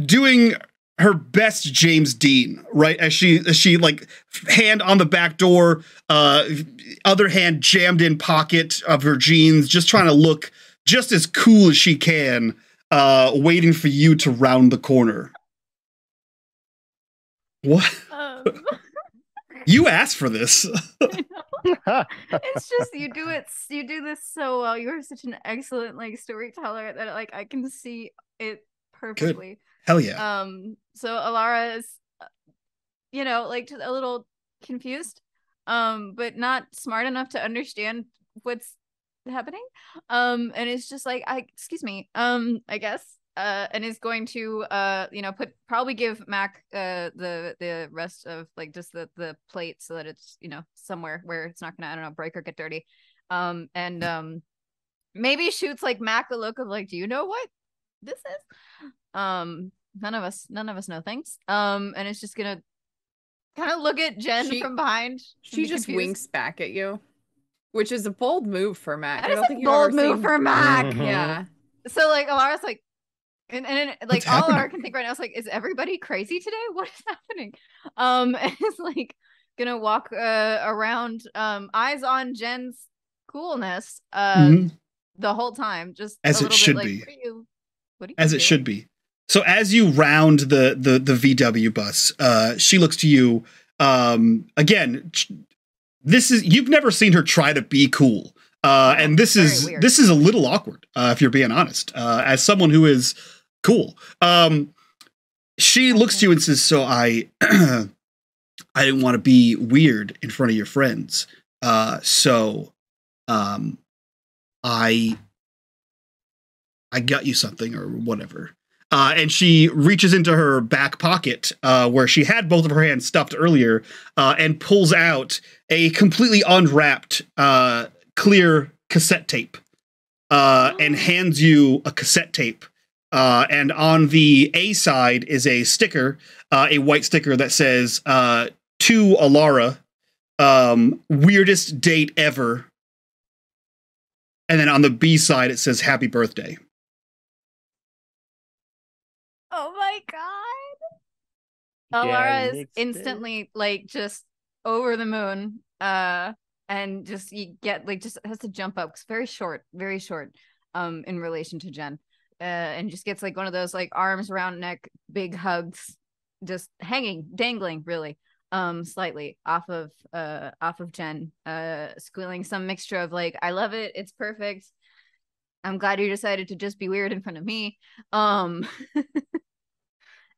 doing her best James Dean, right? As she like hand on the back door, other hand jammed in pocket of her jeans, just trying to look just as cool as she can, waiting for you to round the corner. What? You asked for this. It's just you do this so well. You are such an excellent like storyteller that like I can see it perfectly. Good. Hell yeah. So Alara is, you know, like just a little confused, but not smart enough to understand what's happening. And it's just like, excuse me, I guess. And is going to you know, probably give Mac the rest of like just the plate so that it's, you know, somewhere where it's not gonna, I don't know, break or get dirty. And maybe shoots like Mac a look of like, do you know what this is. None of us know things. And it's just gonna kind of look at Jen from behind. She just confused. winks back at you, which is a bold move for Mac. That I is don't a think you've bold ever move seen... for Mac. Mhm. Yeah. So like Alara's like, and like What's all Alara happening? can think right now is like, is everybody crazy today? What is happening? And it's like gonna walk around, eyes on Jen's coolness Mhm. the whole time, just As a it little should bit like, be. what are you As it should be. So as you round the VW bus, she looks to you. Again, you've never seen her try to be cool. And this is weird. this is a little awkward, if you're being honest. As someone who is cool, she looks to you and says, "So I, I didn't want to be weird in front of your friends. So, I got you something or whatever." And she reaches into her back pocket, where she had both of her hands stuffed earlier, and pulls out a completely unwrapped, clear cassette tape, and hands you a cassette tape. And on the A side is a sticker, a white sticker that says, "To Alara, weirdest date ever." And then on the B side, it says, "Happy birthday." Oh my god. Alara is Mixtape. instantly like just over the moon. And just you get like just has to jump up. It's very short in relation to Jen. And just gets like one of those like arms around neck, big hugs, just dangling really slightly off of Jen, squealing some mixture of like, I love it, it's perfect. I'm glad you decided to just be weird in front of me.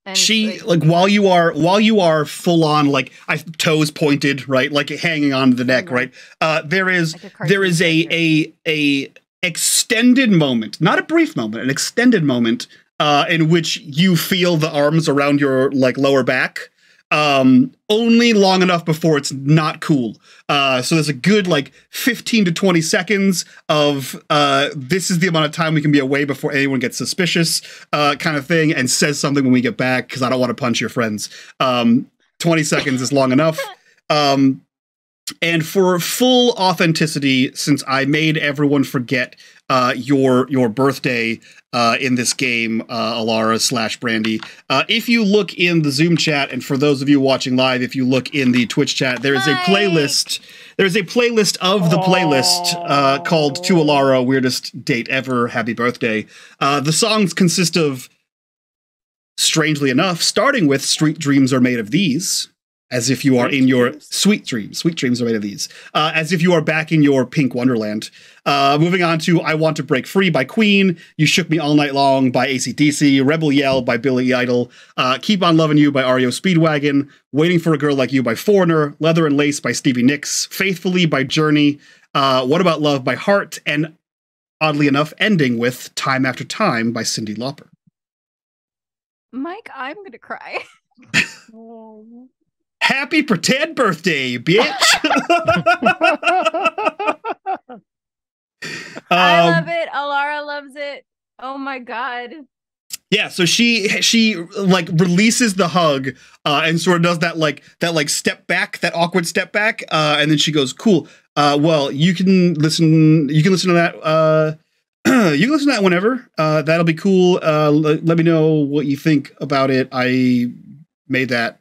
And she like while you are full on like toes pointed, right, like hanging on the neck, right, there is a extended moment, not a brief moment, an extended moment in which you feel the arms around your like lower back, only long enough before it's not cool. So there's a good like 15 to 20 seconds of this is the amount of time we can be away before anyone gets suspicious, kind of thing, and says something when we get back because I don't want to punch your friends. 20 seconds is long enough. And for full authenticity, since I made everyone forget your birthday in this game, Alara / Brandy, if you look in the Zoom chat, and for those of you watching live, if you look in the Twitch chat, there is a playlist. There's a playlist of the playlist called "To Alara, Weirdest Date Ever, Happy Birthday." The songs consist of, strangely enough, starting with "Street Dreams Are Made of These." As if you are in your sweet dreams. Sweet dreams are made of these. As if you are back in your pink wonderland. Moving on to "I Want to Break Free" by Queen. "You Shook Me All Night Long" by AC/DC. "Rebel Yell" by Billy Idol. "Keep on Loving You" by REO Speedwagon. "Waiting for a Girl Like You" by Foreigner. "Leather and Lace" by Stevie Nicks. "Faithfully" by Journey. "What About Love" by Heart. And oddly enough, ending with "Time After Time" by Cyndi Lauper. Mike, I'm gonna cry. Happy pretend birthday, bitch! I love it. Alara loves it. Oh my god. Yeah, so she like releases the hug and sort of does that step back, that awkward step back, and then she goes, "Cool. Well, you can listen to that. You can listen to that whenever. That'll be cool. Let me know what you think about it. I made that.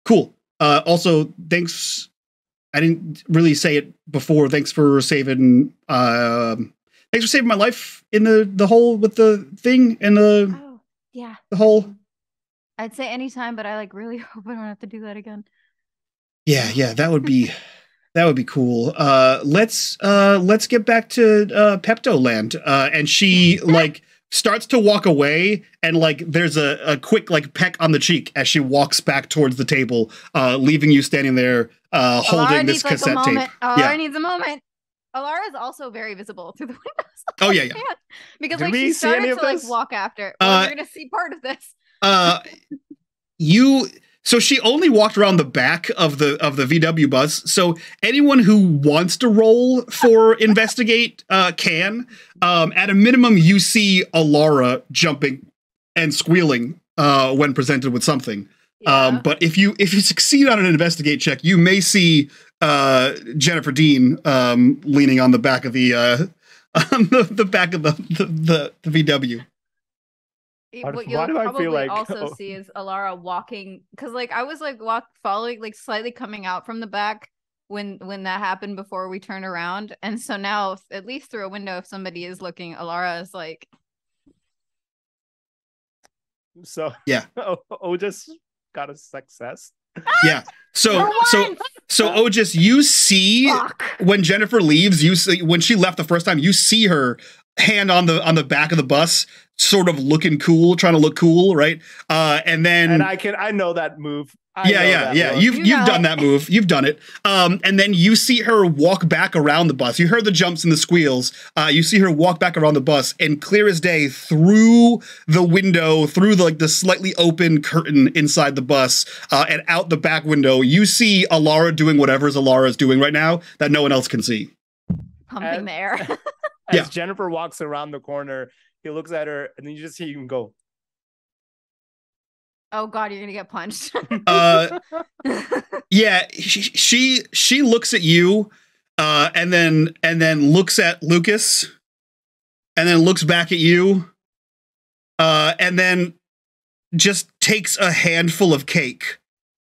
Cool. Also, thanks. I didn't really say it before. Thanks for saving my life in the hole with the thing and the hole. I'd say anytime, but I like really hope I don't have to do that again. Yeah, that would be cool. Let's get back to Pepto Land. And she like starts to walk away, and like there's a quick like peck on the cheek as she walks back towards the table, leaving you standing there holding this cassette tape. Alara needs a moment. Alara is also very visible through the windows. Oh yeah. Because like she started to like walk after. Well, you're gonna see part of this. So she only walked around the back of the VW bus. So anyone who wants to roll for investigate can. At a minimum, you see Alara jumping and squealing when presented with something. Yeah. But if you succeed on an investigate check, you may see Jennifer Dean leaning on the back of the on the back of the VW. What you'll probably also see is Alara walking, because like I was like following, like slightly coming out from the back when that happened before we turned around, and so now at least through a window, if somebody is looking, Alara is like. So yeah, Otis got a success. Yeah. So Otis, you see when Jennifer leaves, you see when she left the first time, you see her hand on the back of the bus, sort of looking cool, trying to look cool, right? And I know that move. Yeah. You've done that move. You've done it. And then you see her walk back around the bus. You heard the jumps and the squeals. You see her walk back around the bus, and clear as day, through the window, through the slightly open curtain inside the bus, and out the back window, you see Alara doing whatever Alara is doing right now that no one else can see. Pumping the air. As Jennifer walks around the corner, he looks at her, and then you just see him go, "Oh God, you're gonna get punched." Yeah, she looks at you, and then looks at Lucas, and then looks back at you, and then just takes a handful of cake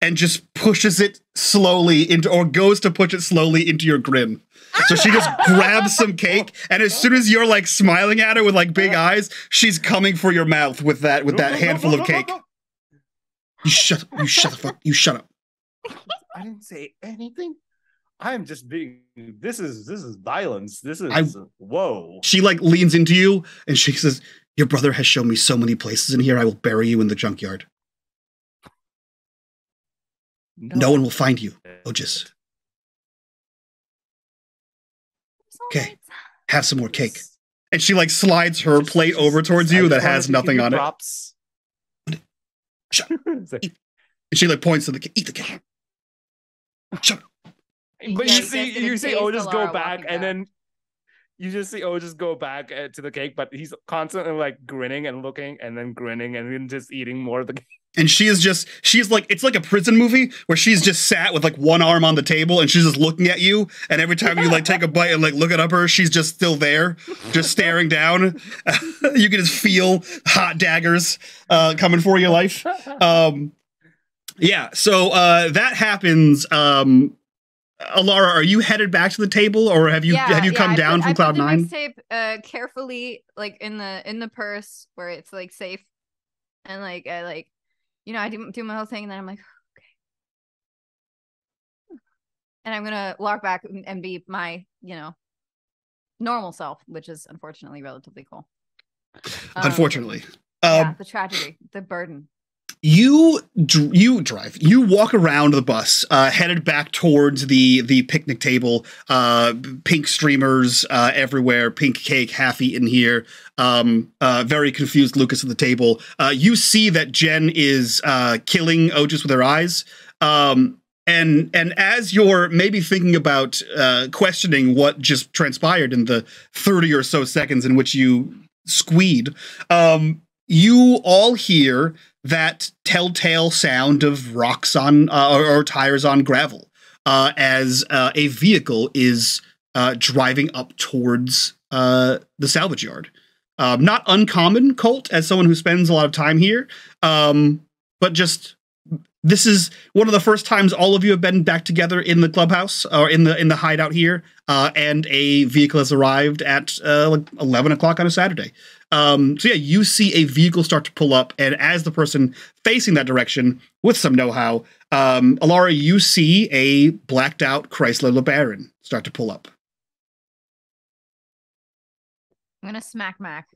and just pushes it slowly into, or goes to push it slowly into your grin. So she just grabs some cake, and as soon as you're like smiling at her with like big eyes, she's coming for your mouth with that handful of cake. You shut up. I didn't say anything. I'm just being, this is violence. This is whoa. She like leans into you and she says, "Your brother has shown me so many places in here. I will bury you in the junkyard. No one will find you, Otis. Okay, have some more cake." And she like slides her plate over towards you that has nothing on it. Shut up. And she like points to the cake. Eat the cake. Shut up. But you see Otis go back, and then you just see Otis go back to the cake, but he's constantly like grinning and looking, and then grinning, and then just eating more of the cake. And she's like, it's like a prison movie where she's just sat with like one arm on the table and she's just looking at you. And every time you like take a bite and like look at her, she's just still there, just staring down. You can just feel hot daggers coming for your life. Yeah. So that happens. Alara, are you headed back to the table, or have you come down from Cloud 9? Mixtape carefully, like in the purse where it's like safe, and like I like. I do my whole thing, and then I'm like, okay. And I'm gonna walk back and be my, normal self, which is unfortunately relatively cool. Unfortunately. The tragedy, the burden. You drive. You walk around the bus, headed back towards the picnic table. Pink streamers everywhere. Pink cake, half eaten here. Very confused Lucas at the table. You see that Jen is killing Otis with her eyes. And as you're maybe thinking about questioning what just transpired in the 30 or so seconds in which you squeed, you all hear that telltale sound of rocks on or tires on gravel as a vehicle is driving up towards the salvage yard. Not uncommon, Colt, as someone who spends a lot of time here, but just this is one of the first times all of you have been back together in the clubhouse or in the hideout here, and a vehicle has arrived at like 11 o'clock on a Saturday. So yeah, you see a vehicle start to pull up, and as the person facing that direction with some know-how, Alara, you see a blacked out Chrysler LeBaron start to pull up. I'm gonna smack Mac,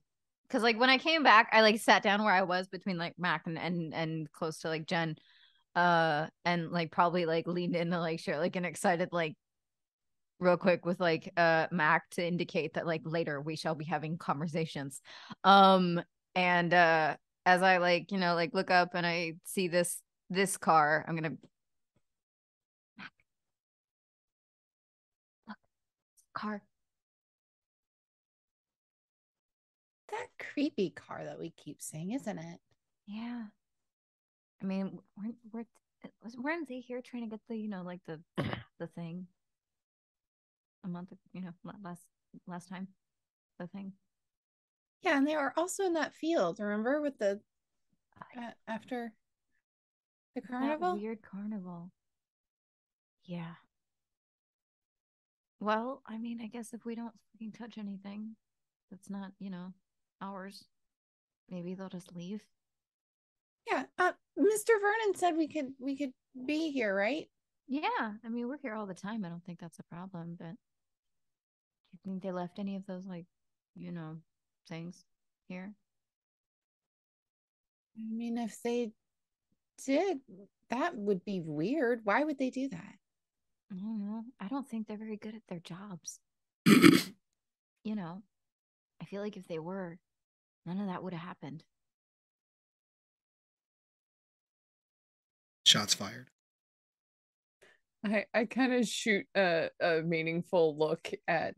because like when I came back, I like sat down where I was between like Mac and close to like Jen, and like probably like leaned in to like share like an excited like real quick with like Mac to indicate that like later we shall be having conversations. And as I like like look up and I see this this car. I'm gonna look, car. That creepy car that we keep seeing, isn't it? Yeah. I mean, weren't they here trying to get the, like the thing a month, last time, the thing. Yeah, and they were also in that field, remember, with the after the carnival? That weird carnival. Yeah. Well, I mean, I guess if we don't fucking touch anything that's not, ours, maybe they'll just leave. Yeah, Mr. Vernon said we could be here, right? Yeah, I mean, we're here all the time. I don't think that's a problem, but do you think they left any of those, things here? I mean, if they did, that would be weird. Why would they do that? I don't know. I don't think they're very good at their jobs. I feel like if they were, none of that would have happened. Shots fired. I kind of shoot a meaningful look at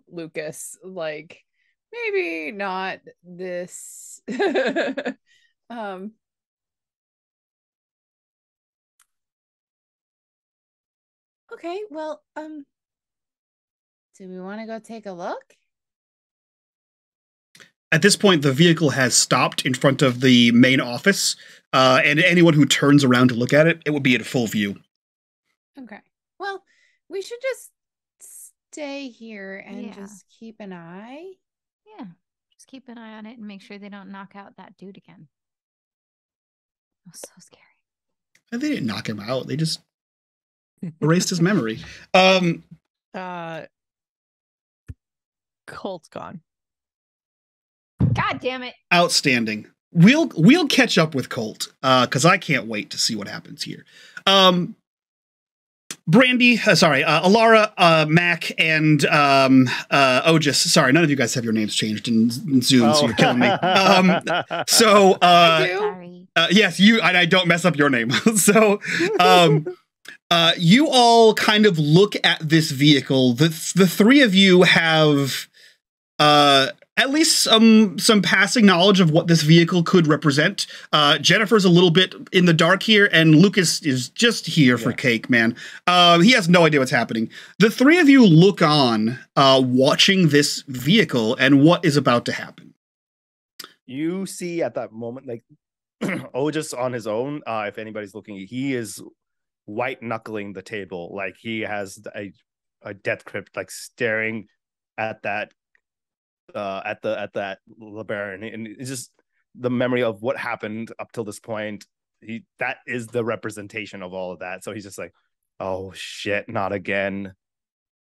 Lucas, like maybe not this. Okay, well, do we want to go take a look? At this point, the vehicle has stopped in front of the main office, and anyone who turns around to look at it, it would be at full view. Okay. Well, we should just stay here and Yeah. just keep an eye. Yeah, just keep an eye on it and make sure they don't knock out that dude again. That was so scary. And they didn't knock him out. They just erased his memory. Colt's gone. God damn it. Outstanding. We'll catch up with Colt, because I can't wait to see what happens here. Brandy, Alara, Mac, and Ojus. Sorry, none of you guys have your names changed in Zoom, so you're killing me. Sorry. Yes, you, and I don't mess up your name. So, you all kind of look at this vehicle. The three of you have at least some passing knowledge of what this vehicle could represent. Jennifer's a little bit in the dark here, and Lucas is just here for cake, man. He has no idea what's happening. The three of you look on, watching this vehicle and what is about to happen. You see at that moment, like, Ojus on his own, if anybody's looking, he is white knuckling the table, like he has a death grip, like staring at that LeBaron, and it's just the memory of what happened up till this point. That is the representation of all of that. So he's just like, oh shit, not again.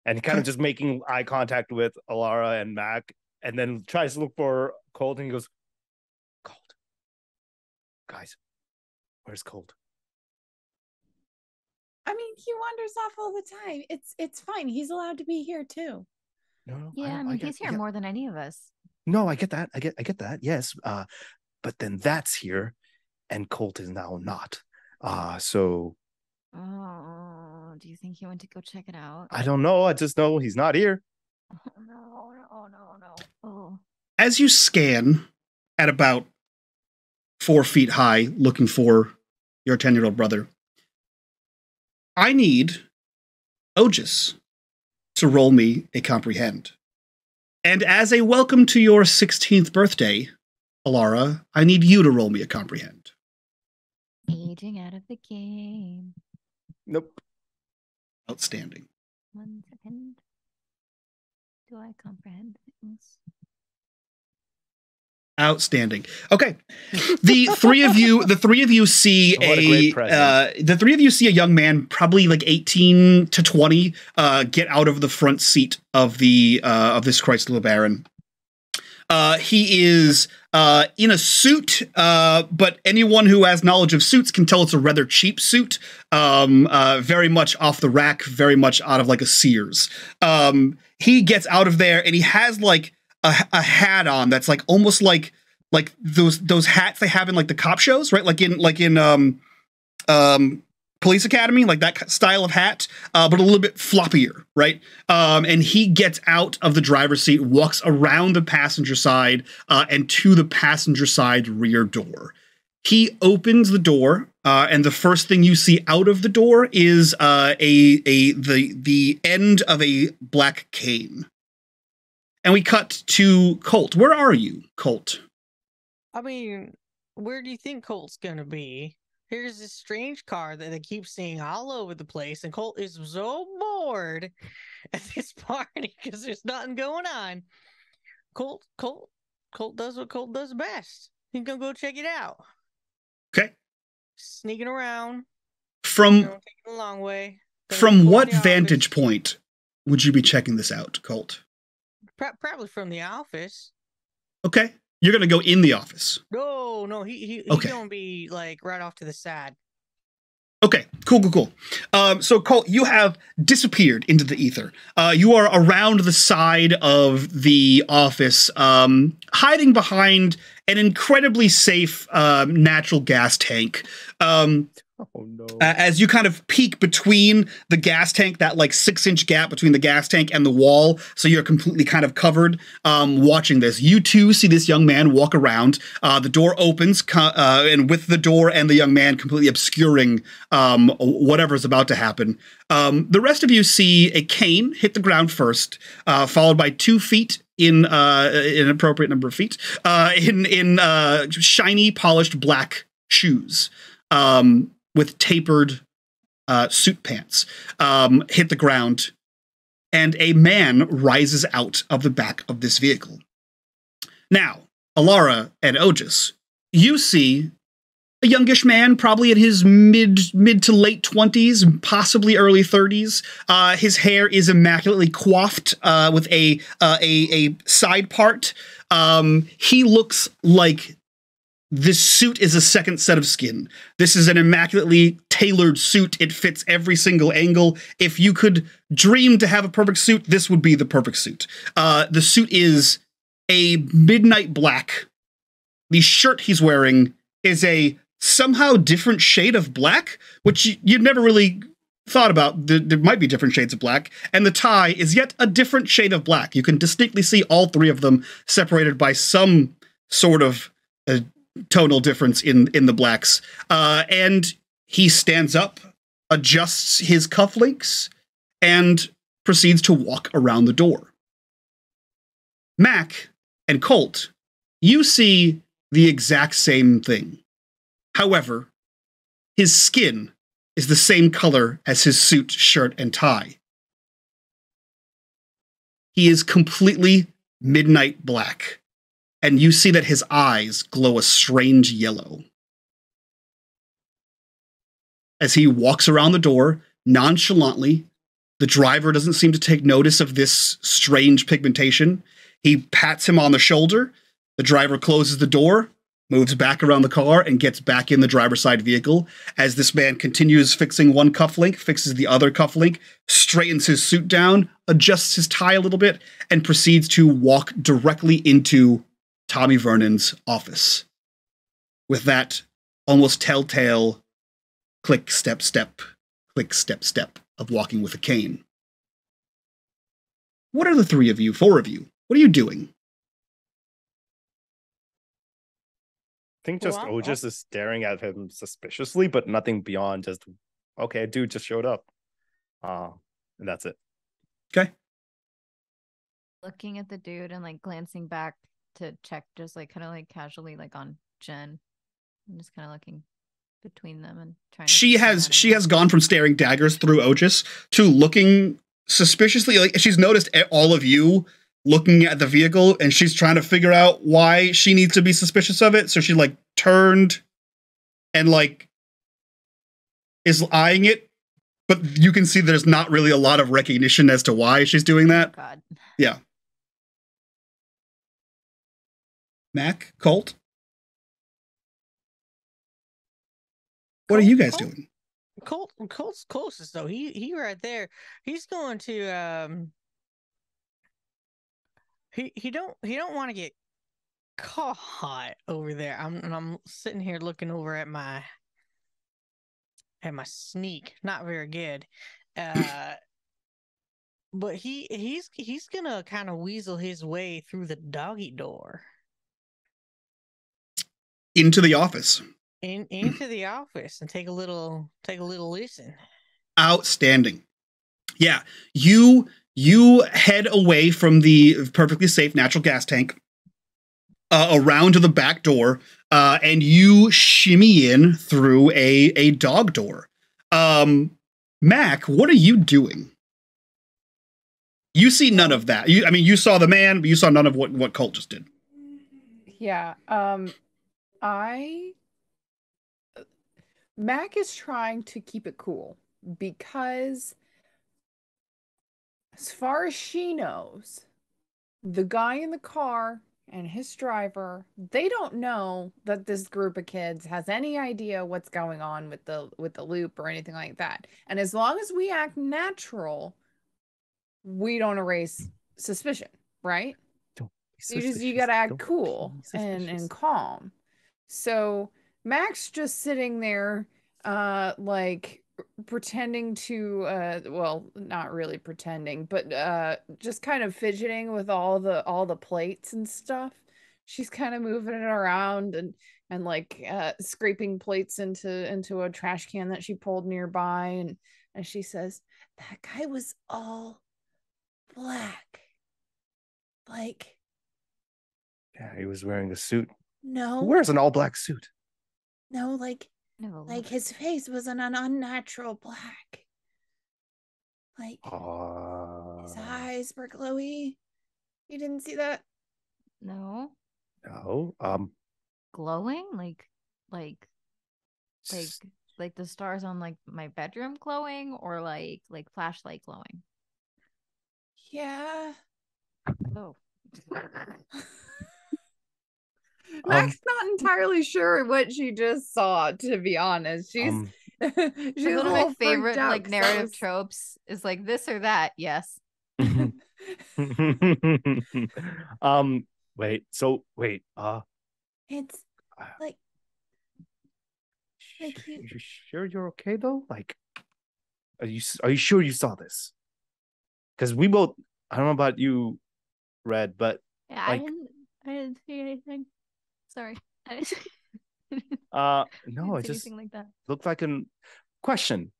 And he kind of just making eye contact with Alara and Mac, and then tries to look for Colt, and he goes, Colt, guys, where's Colt? I mean, he wanders off all the time. It's fine. He's allowed to be here too. No, Yeah, I mean, he's here more than any of us. No, I get that. I get that. Yes. But then that's here, and Colt is now not. So. Oh, do you think he went to go check it out? I don't know. I just know he's not here. Oh no. Oh. As you scan at about 4 feet high, looking for your 10-year-old brother, I need Ojus to roll me a comprehend. And as a welcome to your 16th birthday, Alara, I need you to roll me a comprehend. Aging out of the game. Nope. Outstanding. 1 second. Do I comprehend things? Outstanding. Okay. The three of you see a young man, probably like 18 to 20, get out of the front seat of this Chrysler LeBaron. He is in a suit, but anyone who has knowledge of suits can tell it's a rather cheap suit. Very much off the rack, very much out of like a Sears. He gets out of there, and he has like a hat on that's like almost like those hats they have in like the cop shows, right? Like in police academy, like that style of hat, but a little bit floppier, right? And he gets out of the driver's seat, walks around the passenger side, and to the passenger side rear door. He opens the door, and the first thing you see out of the door is the end of a black cane. And we cut to Colt. Where are you, Colt? I mean, where do you think Colt's gonna be? Here's this strange car that they keep seeing all over the place, and Colt is so bored at this party because there's nothing going on. Colt does what Colt does best. He's gonna go check it out. Okay. Sneaking around. From taking the long way. From what vantage point would you be checking this out, Colt? Probably from the office. Okay. You're going to go in the office. No, he's Okay. going to be like right off to the side. Okay, cool. So Colt, you have disappeared into the ether. You are around the side of the office, hiding behind an incredibly safe natural gas tank. Oh no. As you kind of peek between the gas tank, that like 6-inch gap between the gas tank and the wall, so you're completely kind of covered watching this. You too see this young man walk around. The door opens, and with the door and the young man completely obscuring whatever's about to happen. The rest of you see a cane hit the ground first, followed by 2 feet in an appropriate number of feet in shiny, polished black shoes. With tapered suit pants, hit the ground, and a man rises out of the back of this vehicle. Now, Alara and Otis, you see a youngish man, probably in his mid to late 20s, possibly early 30s. His hair is immaculately coiffed with a side part. He looks like this suit is a second set of skin. This is an immaculately tailored suit. It fits every single angle. If you could dream to have a perfect suit, this would be the perfect suit. The suit is a midnight black. The shirt he's wearing is a somehow different shade of black, which you'd never really thought about. There might be different shades of black. And the tie is yet a different shade of black. You can distinctly see all 3 of them separated by some sort of tonal difference in the blacks. And he stands up, adjusts his cufflinks, and proceeds to walk around the door. Mac and Colt, you see the exact same thing. However, his skin is the same color as his suit, shirt, and tie. He is completely midnight black. And you see that his eyes glow a strange yellow. As he walks around the door, nonchalantly, the driver doesn't seem to take notice of this strange pigmentation. He pats him on the shoulder. The driver closes the door, moves back around the car, and gets back in the driver's side vehicle. As this man continues fixing one cufflink, fixes the other cufflink, straightens his suit down, adjusts his tie a little bit, and proceeds to walk directly into Tommy Vernon's office. With that almost telltale click, step, step, click, step, step of walking with a cane. What are the 3 of you, 4 of you? What are you doing? I think just Otis is staring at him suspiciously, but nothing beyond just, okay, dude just showed up. And that's it. Okay. Looking at the dude and like glancing back to check, just like kind of like casually like on Jen. I'm just kind of looking between them and trying to she has gone from staring daggers through Otis to looking suspiciously, like she's noticed all of you looking at the vehicle, and she's trying to figure out why she needs to be suspicious of it. So she like turned and like is eyeing it, but you can see there's not really a lot of recognition as to why she's doing that. Oh, God. Yeah. Mac, Colt, what are you guys doing? Colt's closest though. He right there. He's going to he don't want to get caught over there. I'm sitting here looking over at my and my sneak not very good. But he's gonna kind of weasel his way through the doggy door into the office. Into the office and take a little listen. Outstanding. Yeah, you head away from the perfectly safe natural gas tank, around to the back door, and you shimmy in through a dog door. Mac, what are you doing? You see none of that. You saw the man, but you saw none of what Colt just did. Yeah. Mac is trying to keep it cool because, as far as she knows, the guy in the car and his driver, they don't know that this group of kids has any idea what's going on with the loop or anything like that. And as long as we act natural, we don't erase suspicion, right? You gotta act cool and calm. So Mac's just sitting there, like pretending to, well, not really pretending, but just kind of fidgeting with all the plates and stuff. She's kind of moving it around and like scraping plates into a trash can that she pulled nearby, and she says, "That guy was all black, like." Yeah, he was wearing a suit. No. Who wears an all black suit? No, like his face was an unnatural black. Like his eyes were glowy. You didn't see that? No. No. Glowing? Like the stars on like my bedroom glowing, or like flashlight glowing? Yeah. Oh. Mac's not entirely sure what she just saw, to be honest. She's she's one of my favorite like narrative tropes is like this or that. Yes. Wait. It's like you sure you're okay though? Like, are you sure you saw this? Because we both, I don't know about you, Red, but yeah, like, I didn't see anything. Sorry. no, it just anything like that. looked like a question.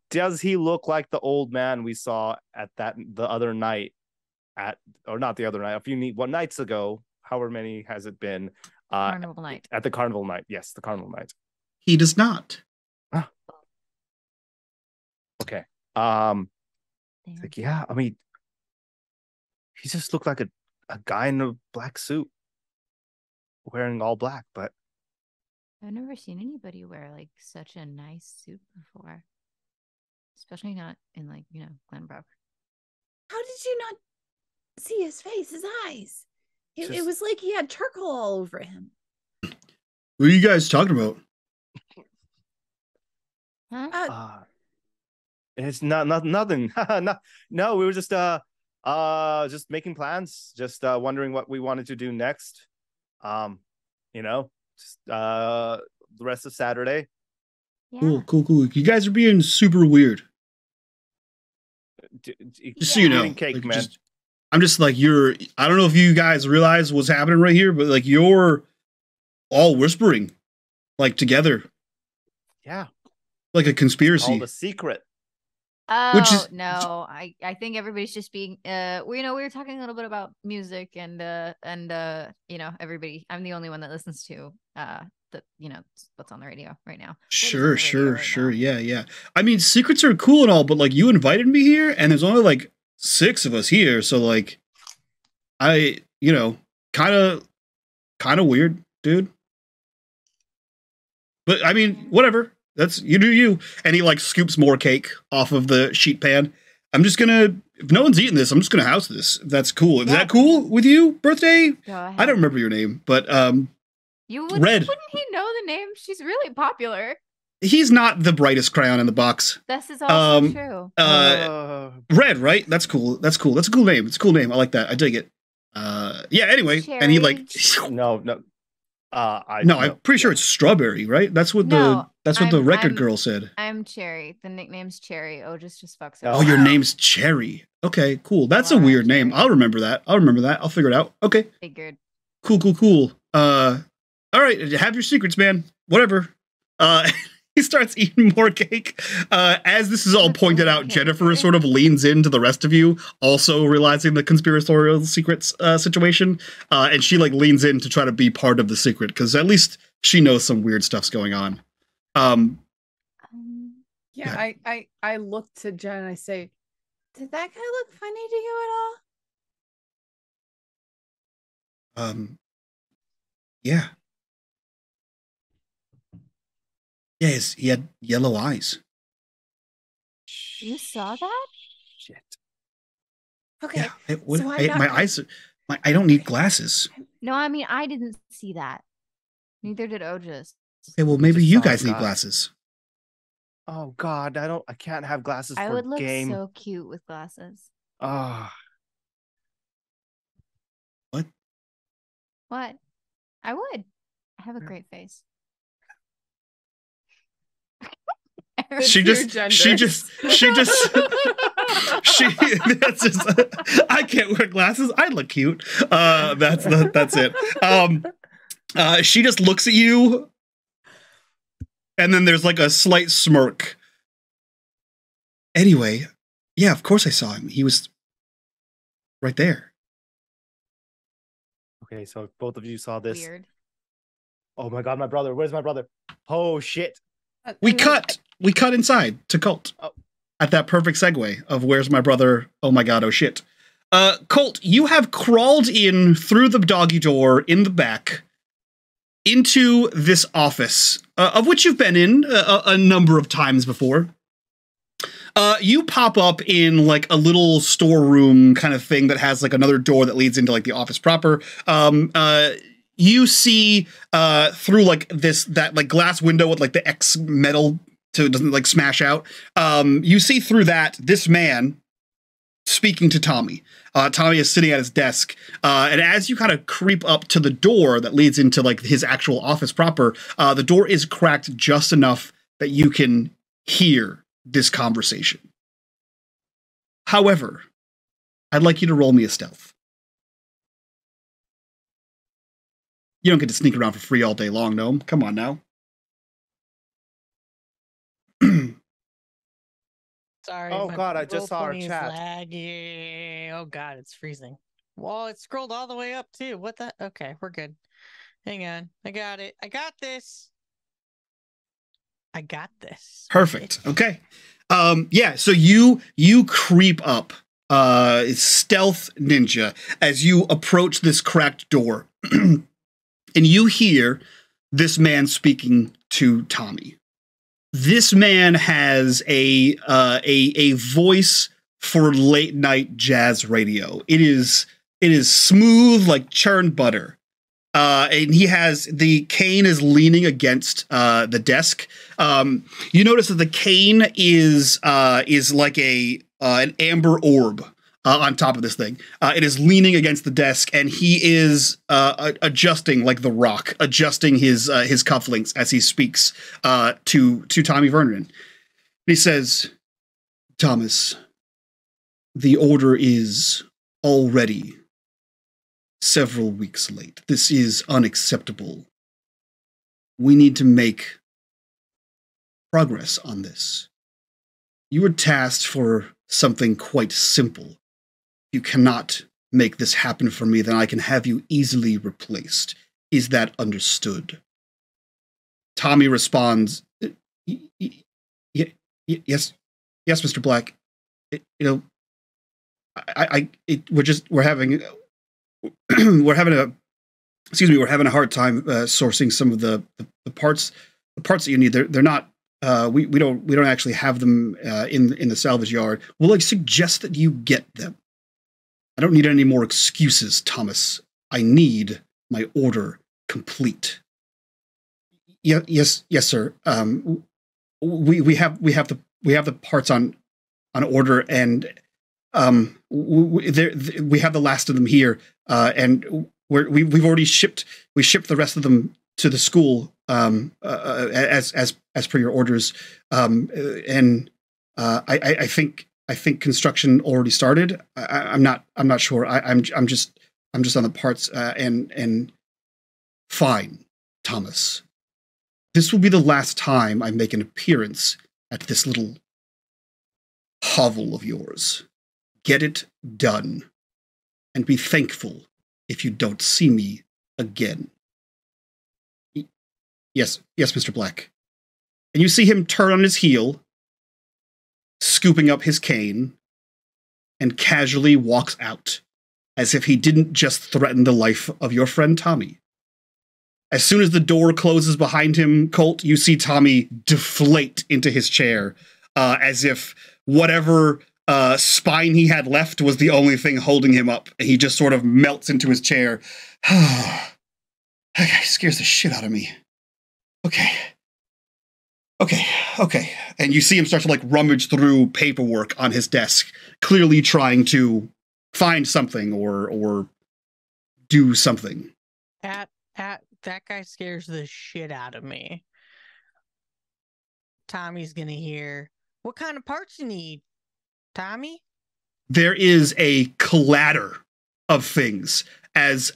Does he look like the old man we saw at the other night or not the other night, nights ago, however many has it been? Carnival night. At the carnival night. Yes, the carnival night. He does not. Okay. Like, yeah, I mean, he just looked like a guy in a black suit wearing all black, but I've never seen anybody wear like such a nice suit before, especially not in like Glenbrook. How did you not see his face, his eyes? It was like he had charcoal all over him. What are you guys talking about? Huh? It's nothing. No, we were just making plans, just wondering what we wanted to do next. Just the rest of Saturday. Yeah. Cool. You guys are being super weird. Just so you know, cake, like, man. I'm just like, I don't know if you guys realize what's happening right here, but like you're all whispering like together. Yeah. Like a conspiracy. All the secret. Oh, no, I think everybody's just being we were talking a little bit about music and everybody, I'm the only one that listens to what's on the radio right now. Sure. Yeah. I mean, secrets are cool and all, but like you invited me here and there's only like 6 of us here, so like I kind of weird, dude. But I mean, whatever. That's you do you. And he like scoops more cake off of the sheet pan. I'm just gonna, if no one's eating this, I'm just gonna house this. If that's cool. Is that cool with you, birthday? Go ahead. I don't remember your name, but Red. Wouldn't he know the name? She's really popular. He's not the brightest crayon in the box. This is also true. Red, right? That's cool. That's a cool name. It's a cool name. I like that. I dig it. Yeah, anyway. Cherry. And he like no. I'm pretty sure it's strawberry, right? That's what the record girl said. I'm Cherry. The nickname's Cherry. Otis just fucks it. Oh, your name's Cherry. Okay, cool. That's a weird name. I'll remember that. I'll figure it out. Okay. Figured. Cool. All right, have your secrets, man. Whatever. He starts eating more cake. As this is all pointed out, Jennifer sort of leans into the rest of you, also realizing the conspiratorial secrets situation. And she like leans in to try to be part of the secret, because at least she knows some weird stuff's going on. Yeah, I look to Jen and I say, did that guy look funny to you at all? Yeah. Yes, he had yellow eyes. You saw that? Shit. Okay. Yeah, my eyes. I don't need glasses. No, I mean I didn't see that. Neither did Otis. Okay, well maybe you guys need glasses. Oh God, I can't have glasses for I would look game. so cute with glasses. Ah. What? What? I would. I have a great face. She just that's just I can't wear glasses. I look cute. That's it. She just looks at you, and then there's like a slight smirk. Anyway, yeah, of course I saw him. He was right there. Okay, so both of you saw this. Weird. Oh my God, my brother. Where's my brother? Oh shit. We cut inside to Colt at that perfect segue of where's my brother? Oh my God, oh shit. Colt, you have crawled in through the doggy door in the back into this office, of which you've been in a number of times before. You pop up in like a little storeroom kind of thing that has like another door that leads into like the office proper. You see through like that like glass window with like the X metal so it doesn't like smash out. You see through that this man speaking to Tommy. Tommy is sitting at his desk, and as you kind of creep up to the door that leads into like his actual office proper, the door is cracked just enough that you can hear this conversation. However, I'd like you to roll me a stealth. You don't get to sneak around for free all day long, Gnome. Come on now. Sorry. Oh God, I just saw our Roll20 is chat. laggy. Oh God, it's freezing. Well, it scrolled all the way up too. What the? Okay, we're good. Hang on. I got it. I got this. Perfect. Okay. Yeah, so you creep up stealth ninja as you approach this cracked door. And you hear this man speaking to Tommy. This man has a voice for late night jazz radio. It is smooth like churned butter. And he has the cane is leaning against the desk. You notice that the cane is like an amber orb on top of this thing. It is leaning against the desk, and he is adjusting like the Rock, adjusting his cufflinks as he speaks to Tommy Vernon. He says, "Thomas, the order is already several weeks late. This is unacceptable. We need to make progress on this. You were tasked for something quite simple. You cannot make this happen for me, then I can have you easily replaced. Is that understood?" Tommy responds, yes, Mr. Black. We're having a hard time sourcing some of the parts that you need. They're not. We don't actually have them in the salvage yard. Well, I suggest that you get them. I don't need any more excuses, Thomas. I need my order complete. Yes, sir. We have the parts on order, and we have the last of them here. And we've already shipped the rest of them to the school as per your orders, and I think construction already started. I'm not sure. I'm just on the parts, and fine, Thomas. This will be the last time I make an appearance at this little hovel of yours. Get it done, and be thankful if you don't see me again. Yes, Mr. Black. And you see him turn on his heel, scooping up his cane, and casually walks out, as if he didn't just threaten the life of your friend Tommy. As soon as the door closes behind him, Colt, you see Tommy deflate into his chair, as if whatever spine he had left was the only thing holding him up. He just sort of melts into his chair. That guy scares the shit out of me. Okay. And you see him start to like rummage through paperwork on his desk, clearly trying to find something or do something. That guy scares the shit out of me. Tommy's gonna hear, what kind of parts you need, Tommy? There is a clatter of things as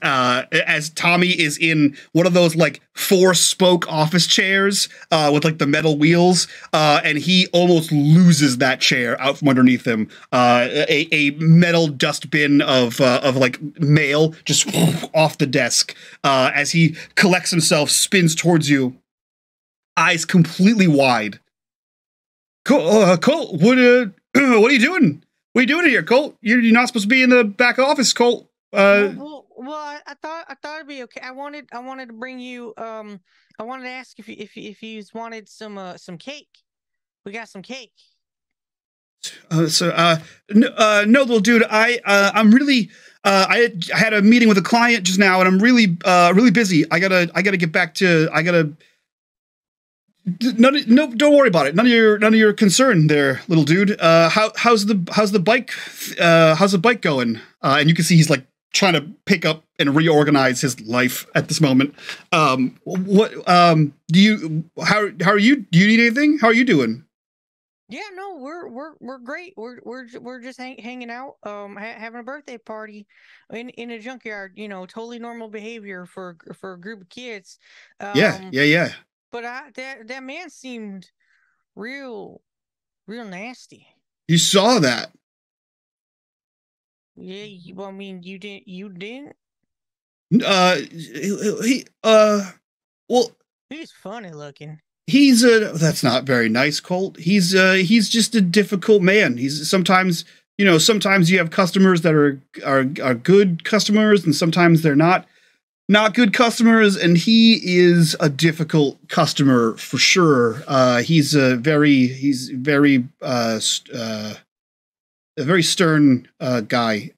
Tommy is in one of those like 4-spoke office chairs with like the metal wheels, and he almost loses that chair out from underneath him. A metal dustbin of like mail just off the desk as he collects himself, spins towards you, eyes completely wide. Colt, what are you doing? What are you doing here, Colt? You're not supposed to be in the back office, Colt. Well, I thought it'd be okay. I wanted to bring you. I wanted to ask if you wanted some cake. We got some cake. No, little dude. I'm really. I had a meeting with a client just now, and I'm really busy. I gotta get back to. No, don't worry about it. None of your concern there, little dude. How's the bike going? And you can see he's like trying to pick up and reorganize his life at this moment. How are you? Do you need anything? How are you doing? Yeah, no, we're great. We're just hanging out, having a birthday party in a junkyard. You know, totally normal behavior for a group of kids. Yeah. But that man seemed real nasty. You saw that. Yeah, well, I mean, you didn't. Well, He's funny looking. That's not very nice, Colt. He's just a difficult man. He's sometimes you have customers that are good customers, and sometimes they're not good customers, and he is a difficult customer for sure. He's a very stern guy.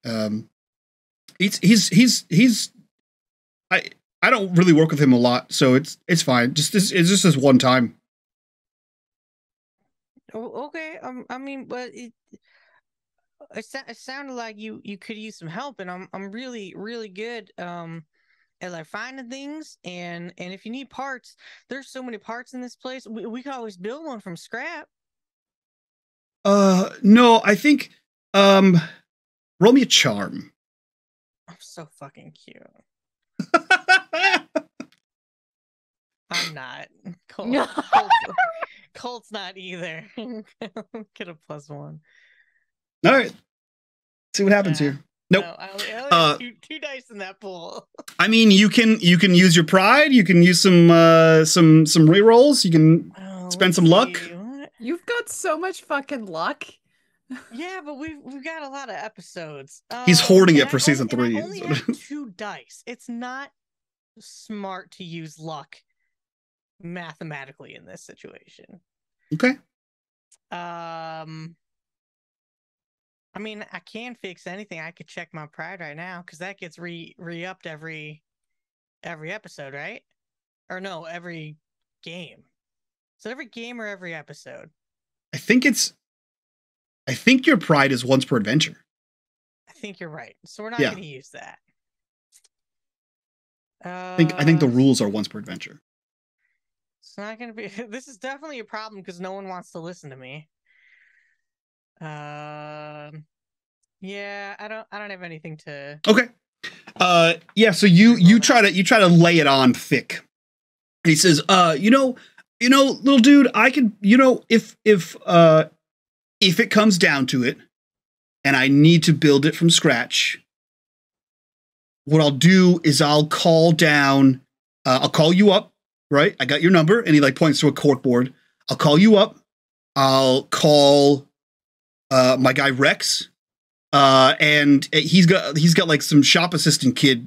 I don't really work with him a lot, so it's fine. It's just this one time. Oh, okay. I mean, but it sounded like you could use some help, and I'm really good at like finding things, and if you need parts, there's so many parts in this place. We could always build one from scrap. No, I think roll me a charm. I'm so fucking cute. I'm not. Colt's not either. Get a +1. All right. See what happens here. Nope. No, I only two dice in that pool. I mean, you can use your pride. You can use some rerolls. You can spend some luck. You've got so much fucking luck. Yeah, but we've got a lot of episodes. He's hoarding it for season 3. I only have 2 dice. It's not smart to use luck mathematically in this situation. Okay. I mean, I can fix anything. I could check my pride right now because that gets re-upped every episode, right? Or no, every game. So every game or every episode? I think your pride is once per adventure. I think you're right. So we're not going to use that. I think the rules are once per adventure. It's not gonna be. This is definitely a problem because no one wants to listen to me. Yeah, I don't have anything to. Okay. Yeah. So you try to lay it on thick. And he says, little dude, I could, if it comes down to it, and I need to build it from scratch, what I'll do is I'll call down. I'll call you up. Right, I got your number, and he like points to a cork board. I'll call you up. I'll call my guy Rex, and he's got like some shop assistant kid,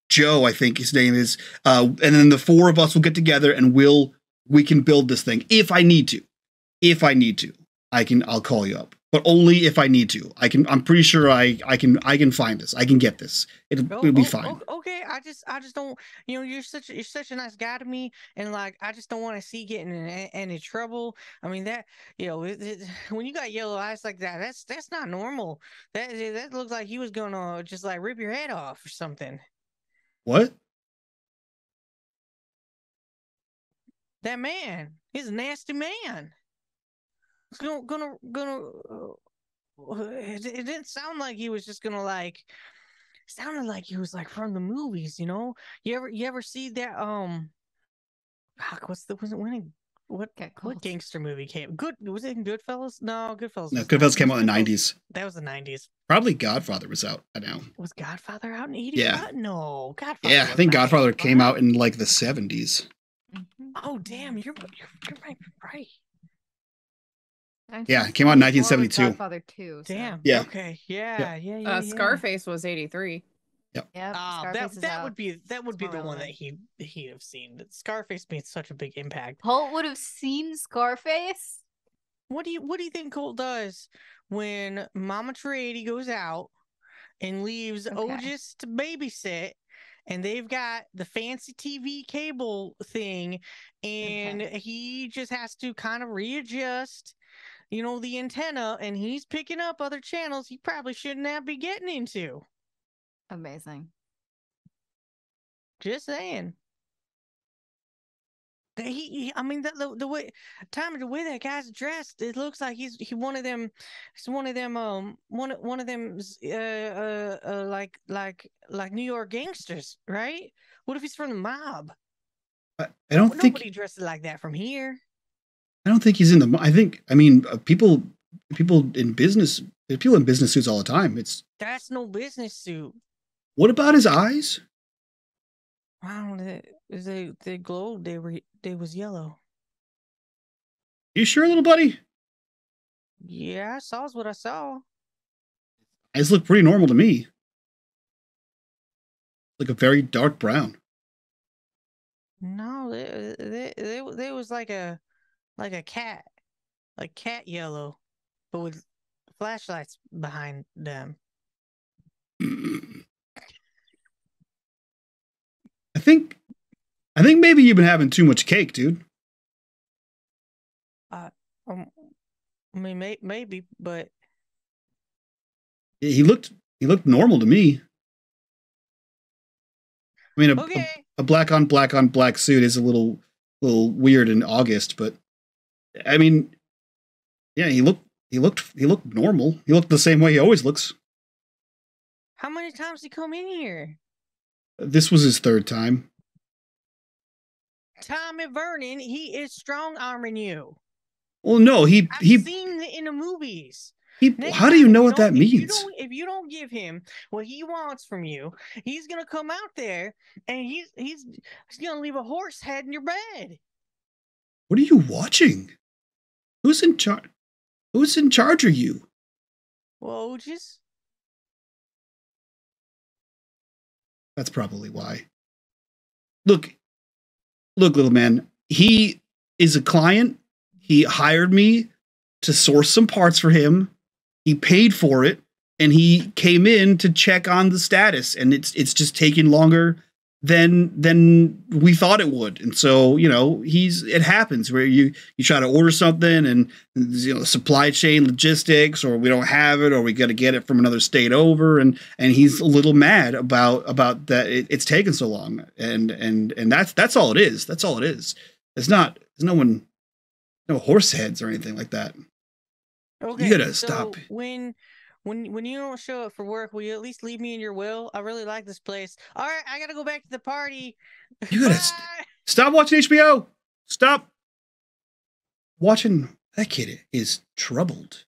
Joe, I think his name is, and then the four of us will get together and we can build this thing if I need to. If I need to, I'll call you up, but only if I need to. I'm pretty sure I can find this. I can get this. It'll be fine. Okay, I just don't. You're such a nice guy to me, and like I just don't want to see you getting in any trouble. I mean that when you got yellow eyes like that, that's not normal. That looks like he was gonna just like rip your head off or something. What? That man, he's a nasty man. It's gonna. It didn't sound like he was just gonna like. It sounded like he was like from the movies, You ever see that? What gangster movie came? Was it in Goodfellas? No, Goodfellas. No, Goodfellas came out in the 90s. That was the 90s. Probably Godfather was out by now. Was Godfather out in 80s? Yeah. No, Godfather. Yeah, I think Godfather came out in like the 70s. Oh damn, you're right. Yeah, it came out in 1972. Godfather 2. So. Damn. Yeah. Okay. Yeah. Scarface was 83. Yep. That would be the one that he'd have seen. Scarface made such a big impact. Colt would have seen Scarface. What do you think Colt does when Mama Trady goes out and leaves Otis to babysit, and they've got the fancy TV cable thing, and he just has to kind of readjust, the antenna, and he's picking up other channels he probably shouldn't have be getting into. Amazing. Just saying. The way that guy's dressed, it looks like he's one of them like New York gangsters, right? What if he's from the mob? I don't think nobody dresses like that from here. I don't think he's in the. People in business suits all the time. That's no business suit. What about his eyes? Wow, they glowed. They was yellow. You sure, little buddy? Yeah, I saw what I saw. Eyes look pretty normal to me. Like a very dark brown. No, they was like a cat, like cat yellow, but with flashlights behind them. I think maybe you've been having too much cake, dude. Maybe, but he looked normal to me. I mean, a black on black suit is a little weird in August, but I mean, yeah, he looked normal. He looked the same way he always looks. How many times did he come in here? This was his third time. Tommy Vernon, he is strong arming you. Well, no, I've seen it in the movies. How do you know what that means? If you don't give him what he wants from you, he's gonna come out there and he's gonna leave a horse head in your bed. What are you watching? Who's in charge? Who's in charge of you? Well, Otis. That's probably why. Look, little man. He is a client. He hired me to source some parts for him. He paid for it, and he came in to check on the status. And it's just taking longer than we thought it would. And so, you know, it happens where you try to order something and, you know, supply chain logistics, or we don't have it, or we got to get it from another state over. And he's a little mad about that. It's taken so long. And that's all it is. That's all it is. There's no horse heads or anything like that. Okay, You gotta so stop. When you don't show up for work, will you at least leave me in your will? I really like this place. All right, I gotta go back to the party. You gotta stop watching HBO. Stop watching. That kid is troubled.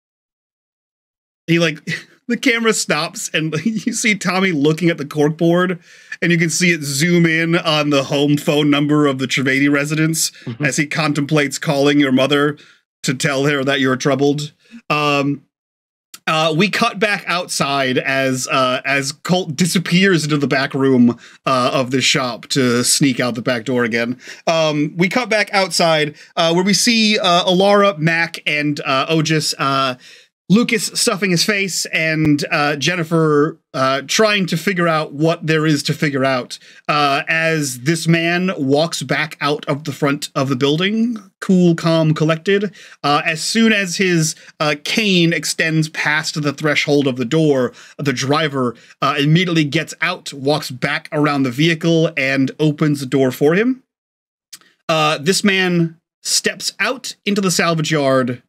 He the camera stops and you see Tommy looking at the corkboard, and you can see it zoom in on the home phone number of the Trivedi residence as he contemplates calling your mother to tell her that you're troubled. We cut back outside as Colt disappears into the back room of the shop to sneak out the back door again. We cut back outside where we see Alara, Mac, and Ogis, Lucas stuffing his face, and Jennifer trying to figure out what there is to figure out as this man walks back out of the front of the building, cool, calm, collected. As soon as his cane extends past the threshold of the door, the driver immediately gets out, walks back around the vehicle, and opens the door for him. This man steps out into the salvage yard,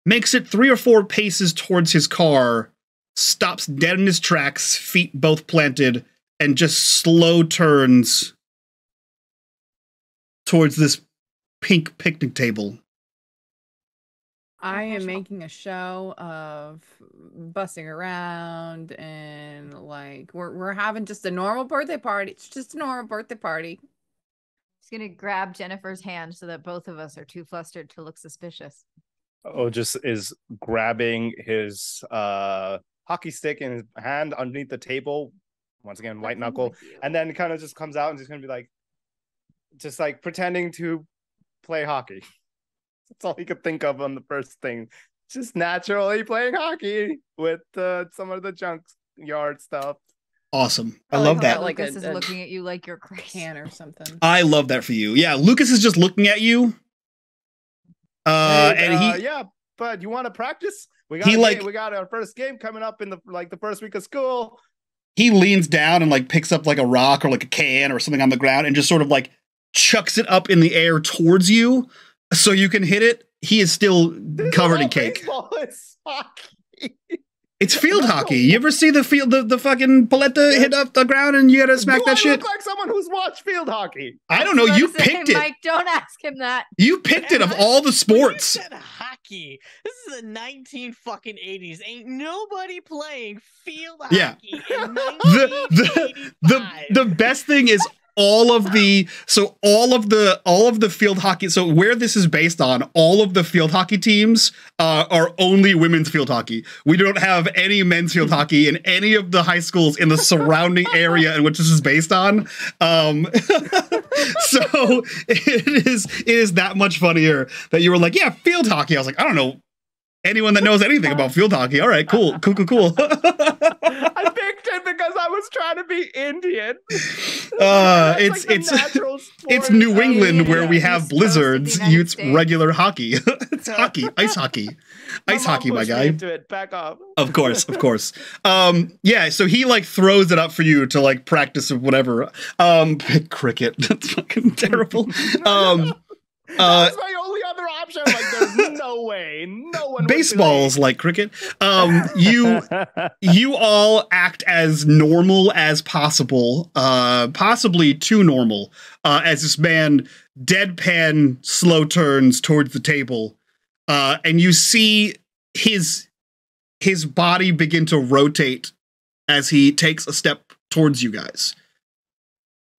makes it 3 or 4 paces towards his car, stops dead in his tracks, feet both planted, and just slow turns towards this pink picnic table. I am making a show of bussing around, and like we're having just a normal birthday party. It's just a normal birthday party. He's gonna grab Jennifer's hand so that both of us are too flustered to look suspicious. Just is grabbing his hockey stick in his hand underneath the table. Once again, white knuckle. And then kind of just comes out and just gonna be like, just like pretending to play hockey. That's all he could think of on the first thing. Just naturally playing hockey with some of the junkyard stuff. Awesome. I love that. Like Lucas is looking at you like you're crazy. Can or something. I love that for you. Yeah, Lucas is just looking at you. Yeah, but you want to practice? We got our first game coming up in the first week of school. He leans down and like picks up like a rock or like a can or something on the ground and just sort of like chucks it up in the air towards you so you can hit it. He is still covered in cake. Baseball is hockey. It's field hockey. You ever see the fucking paletta hit up the ground and you gotta smack that shit? I look like someone who's watched field hockey? I don't know. You picked it. Mike, don't ask him that. You picked it of all the sports. You said hockey. This is the 1980s. Ain't nobody playing field hockey in 1985. The best thing is all of the field hockey. So where this is based on, all of the field hockey teams are only women's field hockey. We don't have any men's field hockey in any of the high schools in the surrounding area in which this is based on. So it is that much funnier that you were like, yeah, field hockey. I was like, I don't know anyone that knows anything about field hockey. All right, cool. I picked it because I was trying to be Indian. It's New England where we have blizzards. It's regular hockey. It's hockey, ice hockey, my guy. Into it. Back up. Of course. Yeah. So he like throws it up for you to like practice or whatever. Cricket. That's fucking terrible. That was my only other option. Like, there's no way. No one. Baseball's like cricket. You all act as normal as possible, possibly too normal, as this man deadpan slow turns towards the table, and you see his body begin to rotate as he takes a step towards you guys.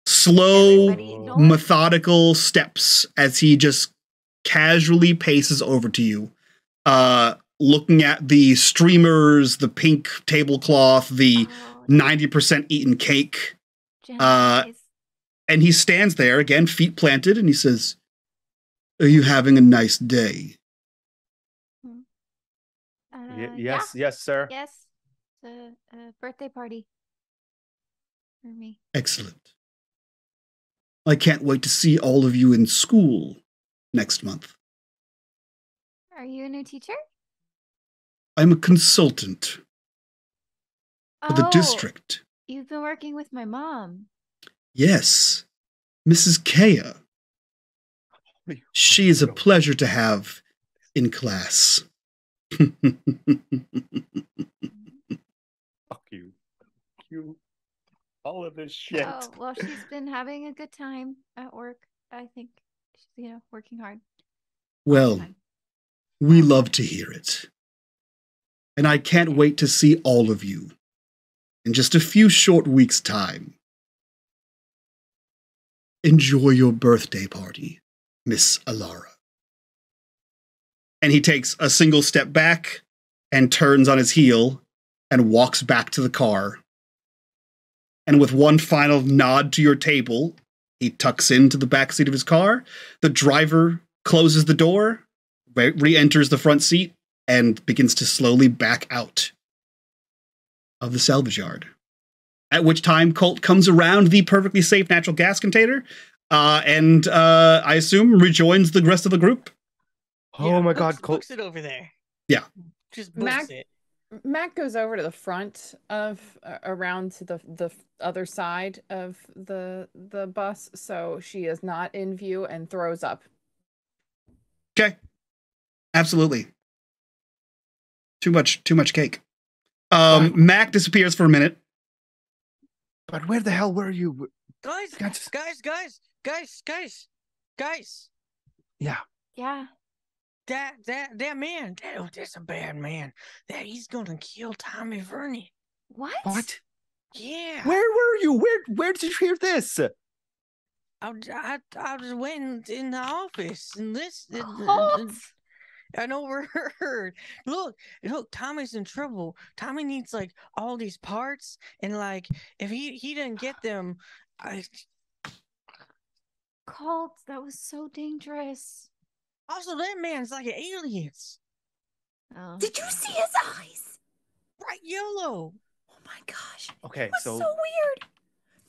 Slow, methodical steps as he just casually paces over to you, looking at the streamers, the pink tablecloth, the 90% eaten cake. And he stands there, again, feet planted, and he says, "Are you having a nice day?" Yes, sir. Yes. It's a birthday party for me. Excellent. I can't wait to see all of you in school next month. Are you a new teacher? I'm a consultant for the Oh, district. you've been working with my mom. Yes, Mrs. Kaya. She is a pleasure to have in class. Fuck you. Fuck you. All of this shit. Oh, well, she's been having a good time at work. I think she's, working hard. Well, we love to hear it. And I can't wait to see all of you in just a few short weeks' time. Enjoy your birthday party, Miss Alara. And he takes a single step back and turns on his heel and walks back to the car. And with one final nod to your table, he tucks into the backseat of his car. The driver closes the door, re-enters the front seat, and begins to slowly back out of the salvage yard. At which time, Colt comes around the perfectly safe natural gas container and I assume rejoins the rest of the group. Oh my God, Colt. Books it over there. Yeah. Just books it. Mac goes over to the front of around to the other side of the bus, so she is not in view, and throws up. Okay. Absolutely. Too much cake. Mac disappears for a minute. But where the hell were you? Guys. Yeah. Yeah. That man, that's a bad man. That he's gonna kill Tommy Vernon. What? Yeah. Where were you? Where did you hear this? I just went in the office and listened. And overheard. Look, Tommy's in trouble. Tommy needs like all these parts, and like if he didn't get them, Colt, that was so dangerous. Also, that man's like an alien. Oh. Did you see his eyes? Bright yellow. Oh my gosh. Okay, It was so so weird.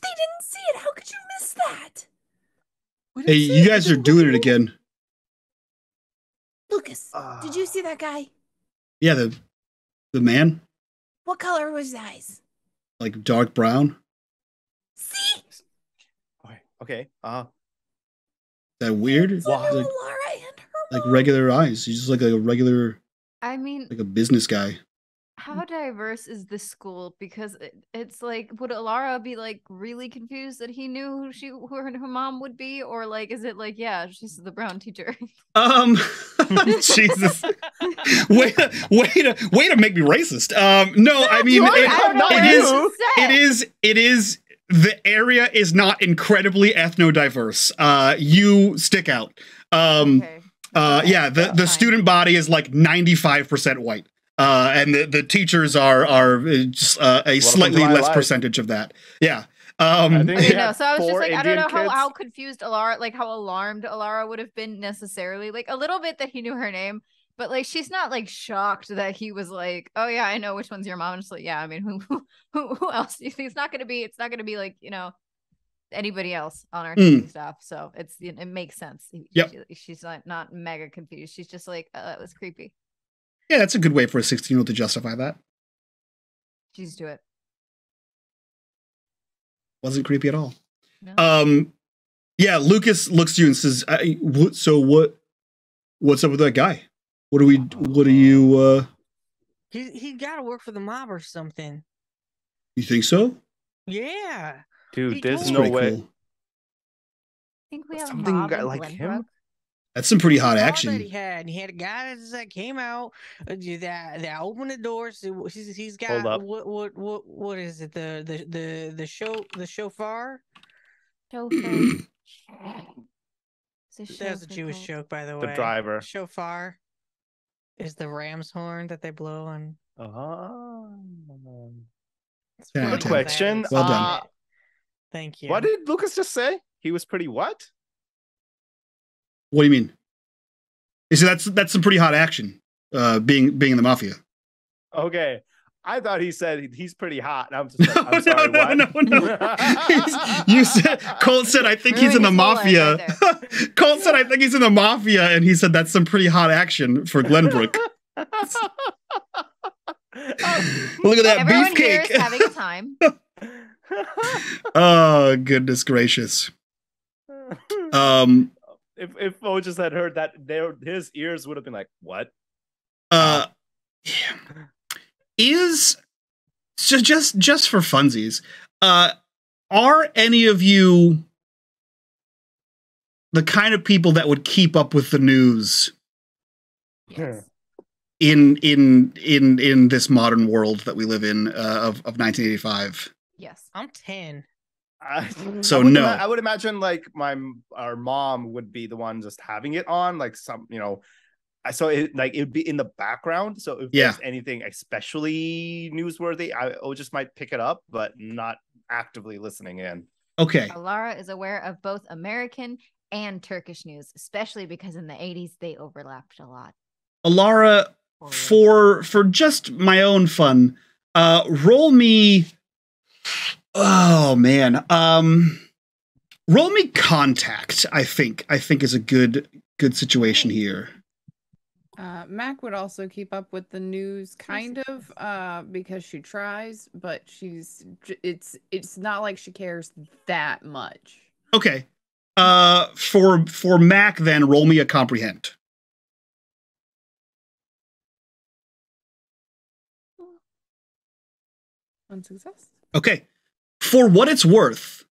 They didn't see it. How could you miss that? Hey, you guys are doing it again. Lucas, did you see that guy? Yeah, the man? What color was his eyes? Like dark brown? See? okay. Is that weird? Laura Like, and her like mom. regular eyes. He's just like a regular, I mean, like a business guy. how diverse is this school? Because it's like, would Alara be like really confused that he knew who her mom would be, or like, is it like, yeah, she's the brown teacher? Jesus, way to make me racist. No, I mean, it is. The area is not incredibly ethno-diverse. You stick out. Okay. Yeah, the student body is like 95% white. And the teachers are just a slightly less percentage of that. Yeah. I think Okay, no, so I was just like, Indian I don't know kids. how confused Alara, like how alarmed Alara would have been necessarily. Like a little bit that he knew her name, but like she's not like shocked that he was like, oh yeah, I know which one's your mom. And just like, yeah, I mean, who else? It's not gonna be like, anybody else on our teaching staff. So it makes sense. Yep. She's not mega confused. She's just like, that was creepy. Yeah, that's a good way for a 16-year-old to justify that. She's do it. Wasn't creepy at all. No. Yeah, Lucas looks to you and says, what's up with that guy? What are you, He got to work for the mob or something. you think so? Yeah. Dude, there's That's no pretty way. cool. I think we have Something Mob in like him? Glenbrook. That's some pretty hot That action. he had a guy that came out that opened the doors. He's got Hold up. what is it, the shofar? Chauffeur. That's a Jewish joke, by the way. The driver. Shofar is the ram's horn that they blow on. Yeah, Good question. Well done. Thank you. What did Lucas just say? He was pretty what? What do you mean? You see, that's some pretty hot action. Being in the mafia. Okay. I thought he said he's pretty hot. And I'm just like, I'm sorry, what? No. You said Colt said I think he's in the Ruined his whole mafia. life right Colt said I think he's in the mafia, and he said that's some pretty hot action for Glenbrook. Look at that Everyone here beefcake. is having a time. Oh goodness gracious. If Mo just had heard that, his ears would have been like, what? Yeah. Is so just for funsies, are any of you the kind of people that would keep up with the news Yes. in this modern world that we live in of 1985? Yes. I'm 10. So I would imagine like our mom would be the one just having it on, like some, so it would be in the background. So if there's anything especially newsworthy, I just might pick it up, but not actively listening in. Okay. Alara is aware of both American and Turkish news, especially because in the 80s they overlapped a lot. Alara, for just my own fun, roll me. Oh man, roll me contact. I think is a good situation here. Mac would also keep up with the news, kind of, because she tries, but it's not like she cares that much. Okay. For Mac, then roll me a comprehend. One success. Okay. For what it's worth,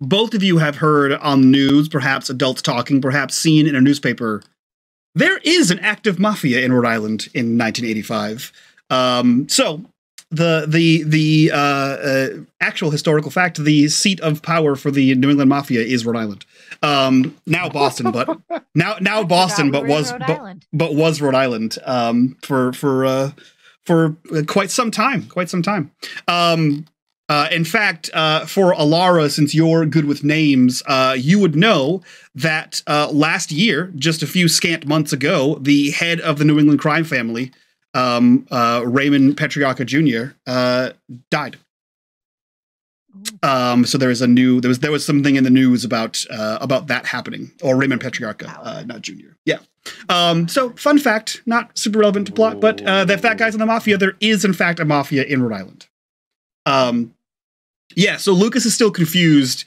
both of you have heard on the news, perhaps adults talking, perhaps seen in a newspaper, there is an active mafia in Rhode Island in 1985. So the actual historical fact, the seat of power for the New England Mafia is Rhode Island. Now Boston, but now Boston, but was Rhode Island for quite some time. In fact, for Alara, since you're good with names, you would know that last year, just a few scant months ago, the head of the New England crime family, Raymond Petriarca Jr., died. So there was something in the news about that happening, or Raymond Petriarca, not Jr. Yeah. So fun fact, not super relevant to plot, but if that guy's in the mafia, there is in fact a mafia in Rhode Island. Yeah, so Lucas is still confused.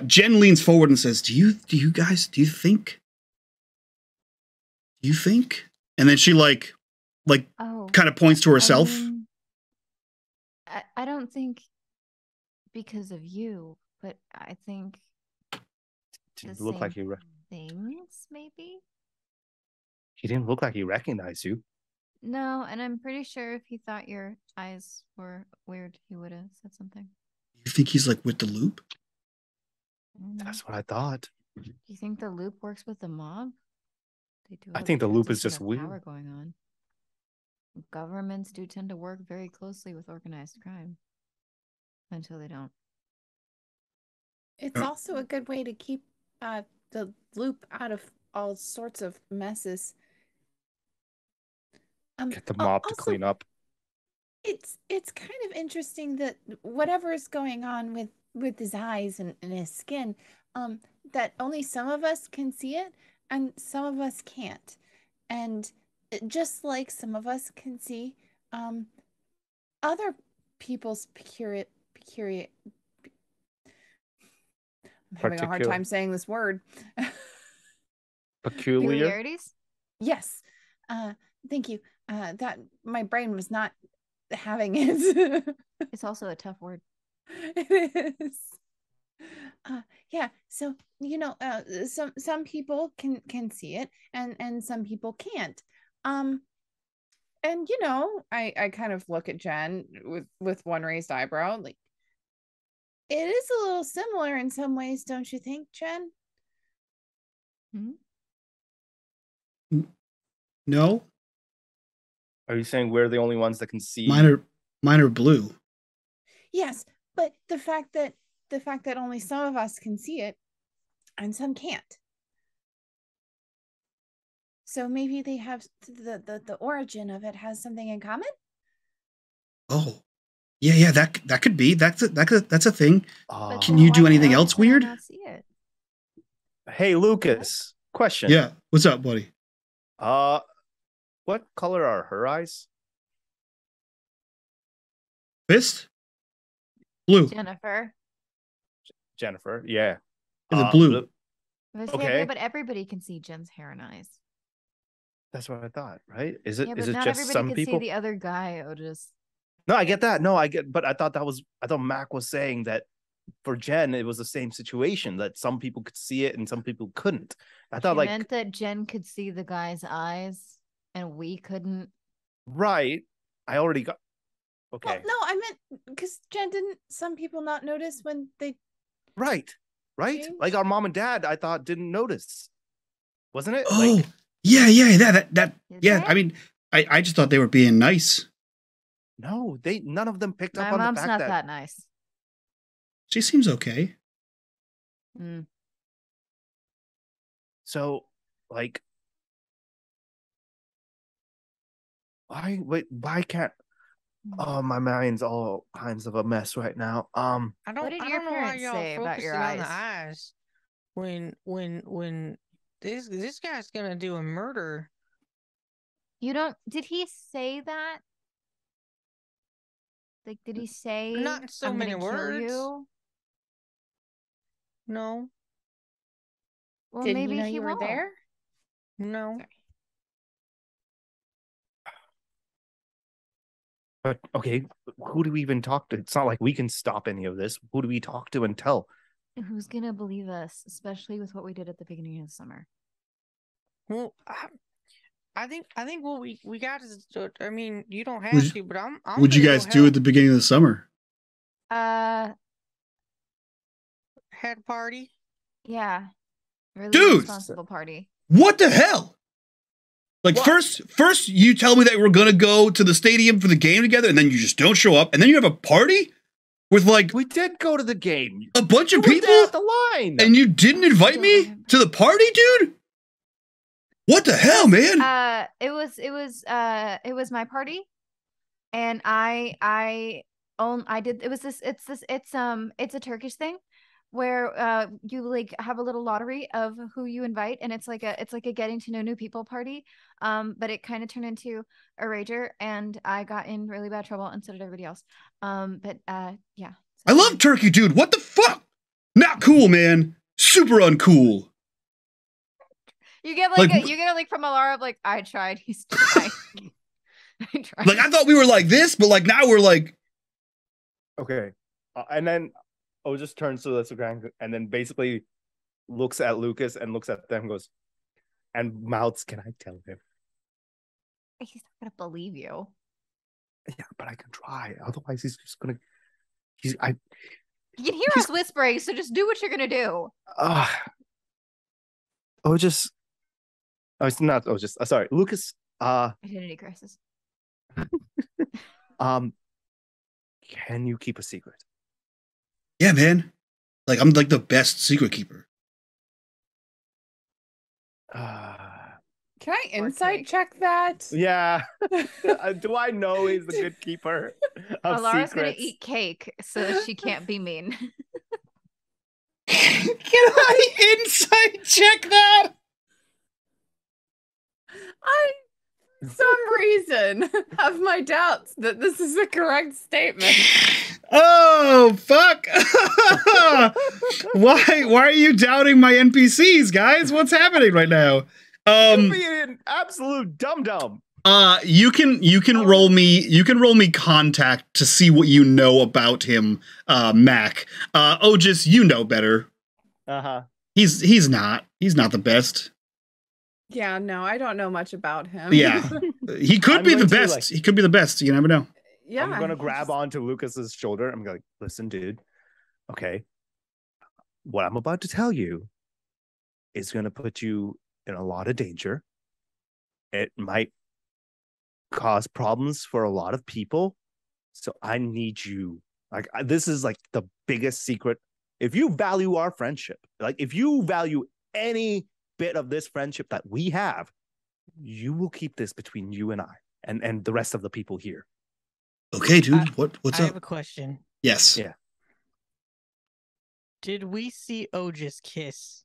Jen leans forward and says, do you think? And then she kind of points to herself. I don't think because of you, but I think Didn't look like you. Things maybe. He didn't look like he recognized you. No, and I'm pretty sure if he thought your eyes were weird, he would have said something. You think he's like with the loop? That's what I thought. Do you think the loop works with the mob? They do. I think the loop is just weird. Power going on. Governments do tend to work very closely with organized crime until they don't. It's also a good way to keep the loop out of all sorts of messes. Get the mob to clean up. It's kind of interesting that whatever is going on with his eyes and his skin, that only some of us can see it and some of us can't. And just like some of us can see other people's I'm having a hard time saying this word. Peculiarities? Yes. Thank you. That my brain was not having it. It's also a tough word. It is. Yeah. So some people can see it, and some people can't. And I kind of look at Jen with one raised eyebrow. Like, it is a little similar in some ways, don't you think, Jen? No. Are you saying we're the only ones that can see? Mine are blue. Yes, but the fact that only some of us can see it and some can't. So maybe they have the origin of it has something in common? Oh, yeah. That could be. That's a thing. But Can then you do why anything else else would I weird? not see it? Hey, Lucas. Question. Yeah. What's up, buddy? What color are her eyes? Fist? Blue. Jennifer. Jennifer. Yeah. Is it blue? I was Okay. yeah, but everybody can see Jen's hair and eyes. That's what I thought, right? Is it? Yeah, Is but it not just everybody some can people? see the other guy, Otis. No, I get that. No, I get. But I thought Mac was saying that for Jen, it was the same situation that some people could see it and some people couldn't. I thought It like meant that Jen could see the guy's eyes and we couldn't. right. I already got. Okay. Well, no, I meant because Jen didn't. Some people not notice when they. Right. Change? Like our mom and dad, I thought didn't notice, wasn't it? Oh, Like, yeah. That. Did Yeah. they? I mean, I just thought they were being nice. no, none of them picked My up on the mom's fact not that. that nice. She seems okay. Mm. So, like, why can't? Oh, my mind's all kinds of a mess right now. I What don't. did I your don't know why parents y'all say about your focusing on the eyes? eyes when this guy's gonna do a murder. You don't. Did he say that? Like, did he say Not in so I'm many gonna kill words. you? No, Well, Did maybe he know he you were won't. there? no. Sorry. But okay, who do we even talk to? It's not like we can stop any of this. Who do we talk to and tell? Who's gonna believe us, especially with what we did at the beginning of the summer? Well, I think what we got is. I mean, you don't have Would- to, but I'm. What'd you gonna guys go do at help. the beginning of the summer? Had a party? Yeah, really Dude! responsible party. What the hell? Like What? first you tell me that we're gonna go to the stadium for the game together, and then you just don't show up, and then you have a party with like We did go to the game. a bunch You of were people, there at the line. and you didn't invite don't me remember. to the party, dude. What the hell, man? It was my party, and I did it was this it's a Turkish thing where you like have a little lottery of who you invite, and it's like a getting to know new people party, but it kind of turned into a rager, and I got in really bad trouble, and so did everybody else. But yeah, I love turkey, dude. What the fuck? Not cool, man. Super uncool. you get like from Alara of like I tried, he's trying. I tried. Like I thought we were like this, but like now we're like, Okay, and then just turns to the ground and then basically looks at Lucas and looks at them, and goes, and mouths, "Can I tell him?" He's not gonna believe you. Yeah, but I can try. Otherwise, he's just gonna. You can hear us whispering, so just do what you're gonna do. Sorry, Lucas. Identity crisis. Can you keep a secret? yeah, man. Like I'm like the best secret keeper. Can I insight cake. check that? Yeah. Do I know he's the good keeper of Alara's secrets? gonna eat cake so that she can't be mean. Can I insight check that? I, for some reason, have my doubts that this is the correct statement. Oh fuck! Why are you doubting my NPCs, guys? What's happening right now? You're being an absolute dum-dum. You can roll me contact to see what you know about him, Mac. Otis, you know better. Uh-huh. He's not the best. Yeah, no, I don't know much about him. Yeah, he could I'm be the going to, best. like- He could be the best. You never know. Yeah. I'm gonna he grab just- onto Lucas's shoulder. I'm like, listen, dude. Okay. What I'm about to tell you is gonna put you in a lot of danger. It might cause problems for a lot of people. So I need you. Like, this is like the biggest secret. If you value our friendship, like if you value any bit of this friendship that we have, you will keep this between you and I and the rest of the people here. Okay, dude. What's I up? have a question. Yes. Yeah. Did we see Otis kiss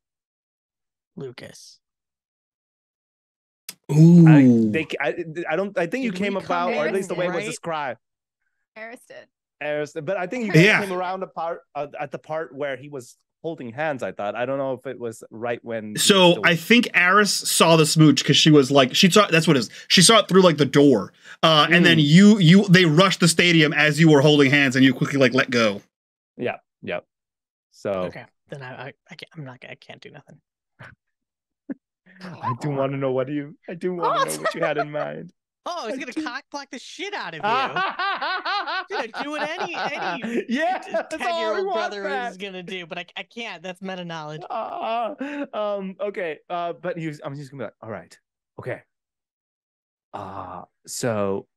Lucas? Ooh. I think you Did came we come about, or at in least the way it was right- described. Eris did. But I think you Yeah. came around at the part where he was holding hands. I thought. I don't know if it was right when. he was So still- I think Aris saw the smooch because she was like, she saw, that's what it is. She saw it through like the door. And then they rushed the stadium as you were holding hands and you quickly like let go. Yeah. So Okay, then I can't do nothing. I do want to know what you had in mind. Oh, he's gonna cock block the shit out of you. Gonna do what any Yeah, that's all I 10-year-old want, brother man. is gonna do, but I can't. That's meta knowledge. Okay. But I'm just gonna be like, all right, okay. So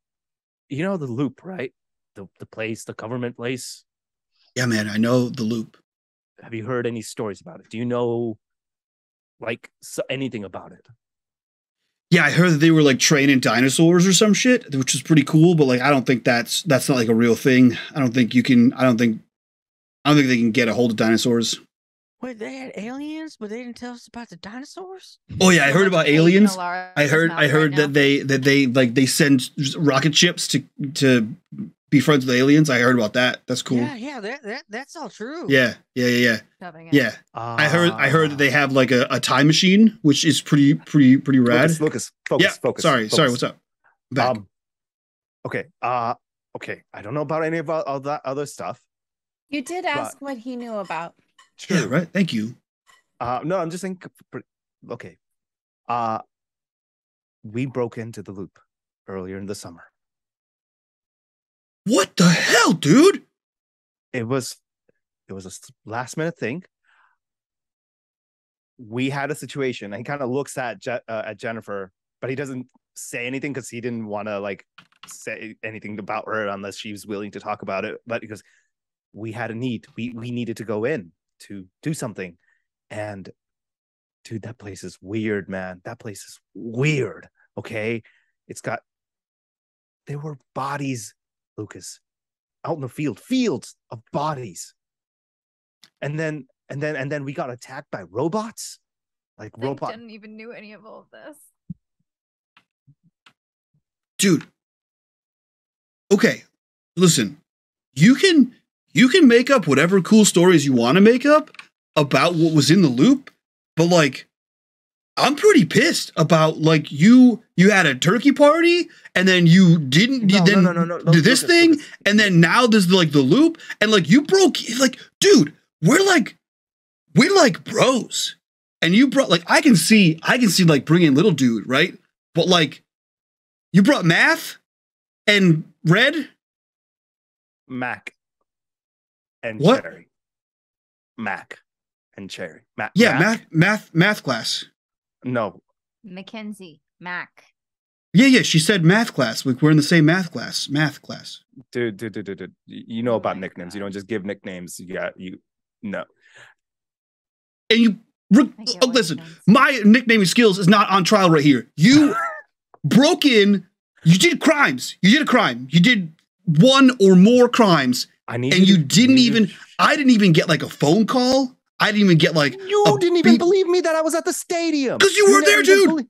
you know the loop, right? The place, the government place. Yeah, man, I know the loop. Have you heard any stories about it? Do you know like anything about it? Yeah, I heard that they were like training dinosaurs or some shit, which is pretty cool, but like I don't think that's not like a real thing. I don't think they can get a hold of dinosaurs. Wait, they had aliens, but they didn't tell us about the dinosaurs? Oh yeah, I heard about aliens. Alara's I heard mouth right now. that they like they send rocket ships to be friends with aliens. I heard about that. That's cool. Yeah, that's all true. Yeah. Shoving it. Yeah. I heard that they have like a time machine, which is pretty rad. Lucas, Yeah. focus. Sorry. What's up? Back. Okay. Okay. I don't know about any of all that other stuff. You did ask what he knew about. True. Yeah. Right. Thank you. No, I'm just saying. Okay. We broke into the loop earlier in the summer. What the hell, dude? It was a last minute thing. We had a situation, and he kind of looks at Jennifer, but he doesn't say anything because he didn't want to like say anything about her unless she was willing to talk about it. But because we had a need, we needed to go in to do something, and dude, that place is weird, man. That place is weird. Okay, there were bodies, Lucas, out in the fields of bodies, and then we got attacked by robots, like robots. Didn't even knew any of all of this. Dude. Okay. Listen. You can make up whatever cool stories you want to make up about what was in the loop, but like I'm pretty pissed about like you had a turkey party and then you didn't do this thing and then now there's like the loop and like you broke like dude we're like bros and you brought like I can see like bringing little dude right but like you brought Math and Red Mac and what? Cherry. Mac and Cherry. Yeah, math class. No. Mackenzie. Mac. Yeah, she said math class. Like we're in the same math class. Dude. You know about nicknames. You don't just give nicknames. You know. And you listen, my nicknaming skills is not on trial right here. You broke in, you did crimes. You did a crime. You did one or more crimes. I didn't even get like a phone call. I didn't even get like you didn't even believe me that I was at the stadium. Because you were there, dude.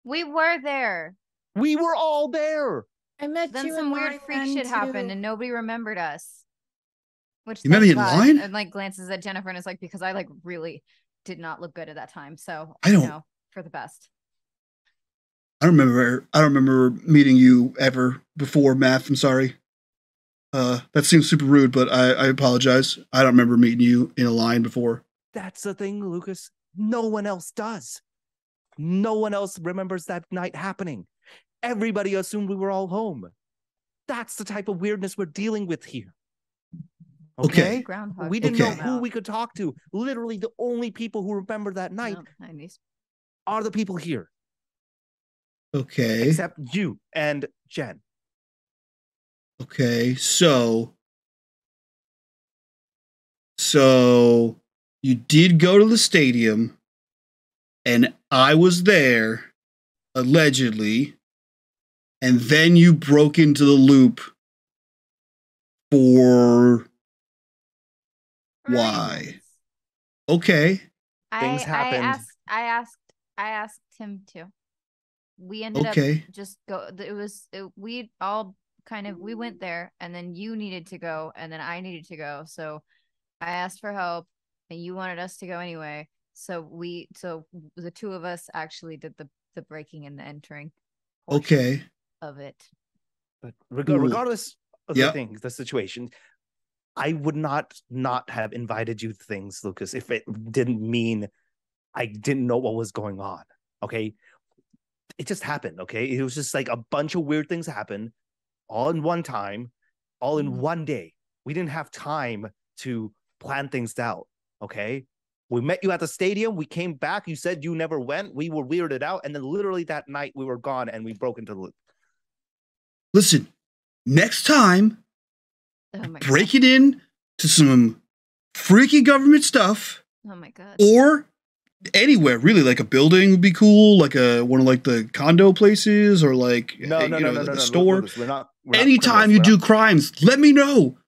We were there. We were all there. I met then you some in weird line freak then, shit too. happened and nobody remembered us. Which you met me in God. line? And like glances at Jennifer and is like, because I like really did not look good at that time. So I don't know for the best. I don't remember meeting you ever before, Math. I'm sorry. That seems super rude, but I apologize. I don't remember meeting you in a line before. That's the thing, Lucas. No one else does. No one else remembers that night happening. Everybody assumed we were all home. That's the type of weirdness we're dealing with here. Okay. We didn't know who we could talk to. Literally, the only people who remember that night are the people here. Okay. Except you and Jen. Okay, so you did go to the stadium, and I was there, allegedly, and then you broke into the loop For why? Reasons. Okay. Things happened. I asked him to. We ended up Okay. just go. We all kind of we went there, and then you needed to go, and then I needed to go. So I asked for help, and you wanted us to go anyway. So the two of us actually did the breaking and the entering. Okay. Of it. But Cool. regardless of Yep. the things, the situation, I would not have invited you to things, Lucas, if it didn't mean I didn't know what was going on. Okay. It just happened. Okay. It was just like a bunch of weird things happened all in one time, all in one day. We didn't have time to plan things out. Okay. We met you at the stadium. We came back. You said you never went. We were weirded out. And then literally that night we were gone and we broke into the loop. Listen, next time, Oh my break it in to some freaky government stuff, god. Oh my god. or anywhere really. Like a building would be cool, like one of like the condo places, or like No, like a store. Lucas, we're not Anytime you do crimes, let me know.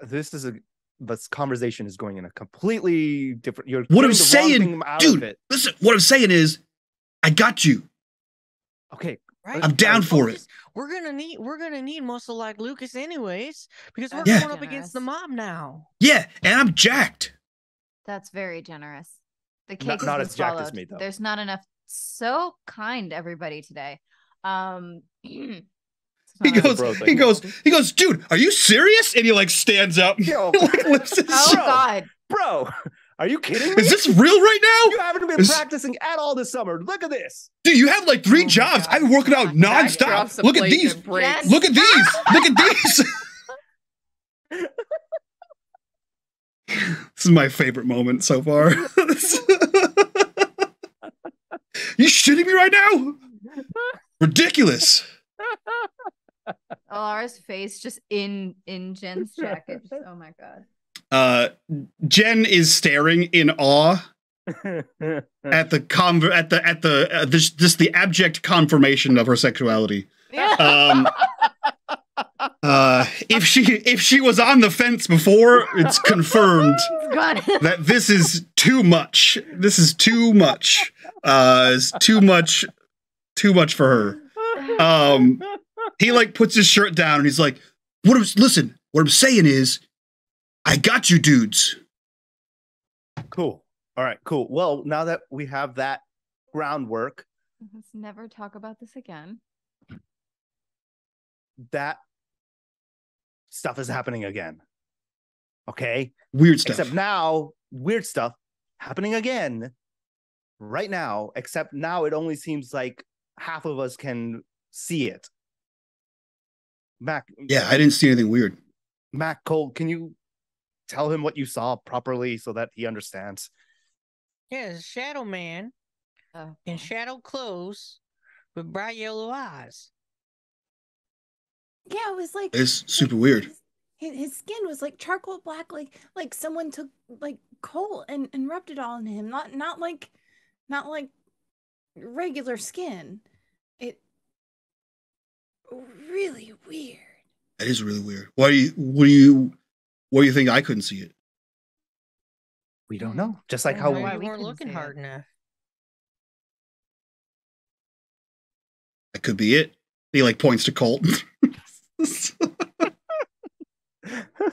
This conversation is going in a completely different. You're What I'm getting the wrong saying, thing out of dude. it. Listen, what I'm saying is, I got you. Okay, Right? I'm down for it. We're gonna need muscle like Lucas anyways, because we're Yeah. going up against the mob now. Yeah, and I'm jacked. That's very generous. The Not- cake has not been as jacked as swallowed. me, though. There's not enough. So kind, everybody today. He goes, bro thing. he goes, dude, are you serious? And he like stands up. Yo, Like, lifts his Oh shirt. God! bro, are you kidding me? Is this real right You now? haven't been Is- practicing at all this summer. Look at this. Dude, you have like 3 Oh my jobs. God. I've been working out Max nonstop. drops a Look at plate these. and breaks. Yes. Look at these. Look at these. This is my favorite moment so far. You shitting me right now? Ridiculous. Alara's face just in Jen's jacket. Just, oh my God! Jen is staring in awe at the just the abject confirmation of her sexuality. If she was on the fence before, it's confirmed God. that this is too much. This is too much. It's too much for her. He like puts his shirt down and he's like, listen, what I'm saying is, I got you dudes. Cool. All right, cool. Well, now that we have that groundwork, Let's never talk about this again. that stuff is happening again. Okay? Weird stuff. Except now, weird stuff happening again right now, except now it only seems like half of us can see it. Mac. Yeah, I didn't see anything weird. Mac, Cole, can you tell him what you saw properly so that he understands? Yeah, it's a shadow man Oh, in shadow clothes with bright yellow eyes. Yeah, it was like It's super weird. His skin was like charcoal black, like someone took like coal and rubbed it all on him. Not like regular skin. It really weird. That is really weird. What do you think I couldn't see it? We don't know. Just like I how don't know why you we weren't couldn't looking see hard it. enough. That could be it. He like points to Colt.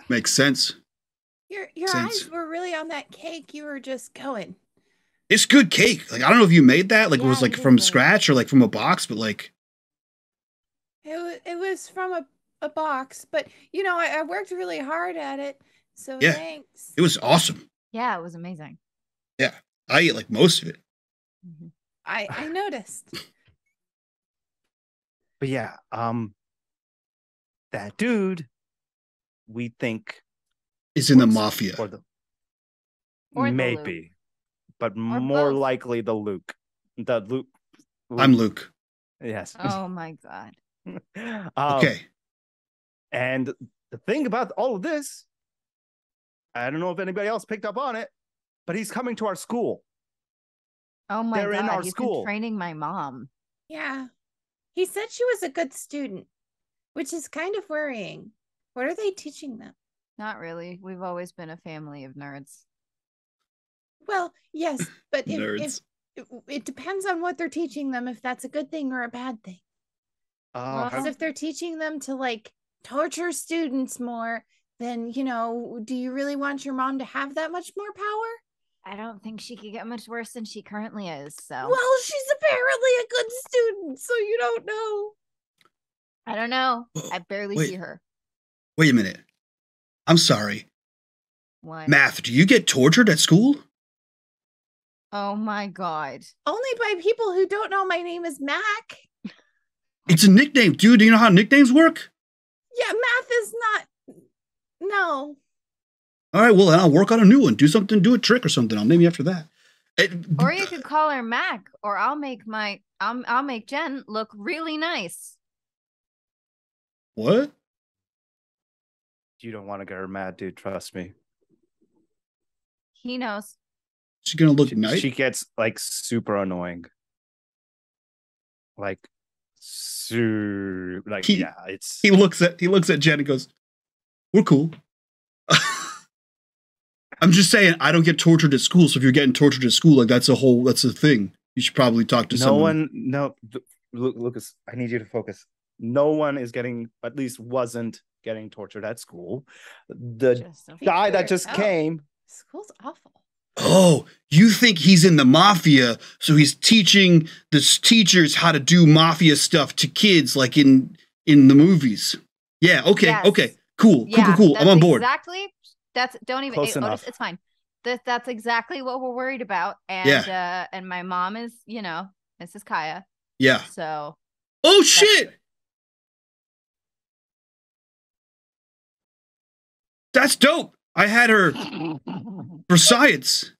Makes sense. Your Sense. eyes were really on that cake. You were just going. It's good cake. Like I don't know if you made that. Like it was Yeah, like I from did. scratch or like from a box, but like It was from a box, but you know I worked really hard at it. So Yeah. thanks. it was awesome. yeah, it was amazing. I ate like most of it. Mhm. I noticed. But yeah, that dude, we think It's in the works mafia. for the Or the maybe, but Or more both. likely the Luke. I'm Luke. Yes. Oh my God! Okay. And the thing about all of this, I don't know if anybody else picked up on it, but he's coming to our school. Oh my They're God! in our He's school. been training my mom. Yeah. He said she was a good student. Which is kind of worrying. What are they teaching them? Not really. We've always been a family of nerds. Well, yes, but if Nerds. it depends on what they're teaching them, if that's a good thing or a bad thing. Well, Because if they're teaching them to like torture students more, then do you really want your mom to have that much more power? I don't think she could get much worse than she currently is. So Well, she's apparently a good student, so you don't know. I don't know. Whoa, I barely wait. see her. Wait a minute. I'm sorry. What? Math, do you get tortured at school? Oh my god. Only by people who don't know my name is Mac. It's a nickname, dude. Do you know how nicknames work? Yeah, math is not. No. All right, well, then I'll work on a new one. Do a trick or something. I'll name you after that. Or you could call her Mac, or I'll make Jen look really nice. What? You don't want to get her mad, dude. Trust me. He knows. She's gonna look nice. She gets like super annoying. Like, it's. He looks at Jen and goes, "We're cool." I'm just saying, I don't get tortured at school. So if you're getting tortured at school, like that's a thing. You should probably talk to someone. Lucas, I need you to focus. No one is getting, at least wasn't getting tortured at school. The guy that just came. School's awful. Oh, you think he's in the mafia, so he's teaching the teachers how to do mafia stuff to kids, like in the movies. Yeah. Okay. Yes. Okay. Cool. Yeah, Cool. I'm on board. Exactly. Don't even. Close enough. It's fine. That's exactly what we're worried about. And and my mom is, Mrs. Kaya. Yeah. So. Oh shit! That's dope. I had her for science.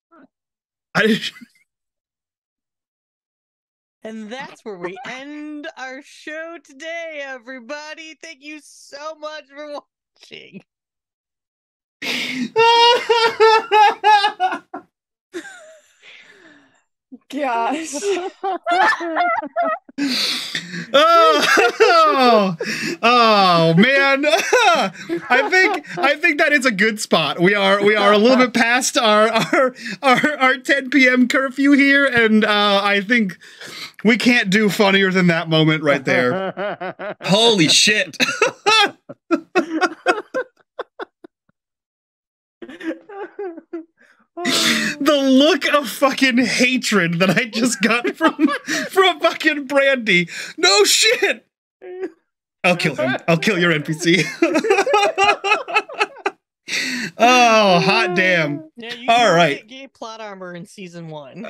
And that's where we end our show today, everybody. Thank you so much for watching. Gosh. Oh man. I think that is a good spot. We are a little bit past our 10 p.m. curfew here, and I think we can't do funnier than that moment right there. Holy shit. The look of fucking hatred that I just got from fucking Brandy. No shit. I'll kill him. I'll kill your NPC. Oh, hot damn. Yeah, you All right. get gay plot armor in season 1.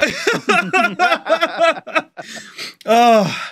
Oh.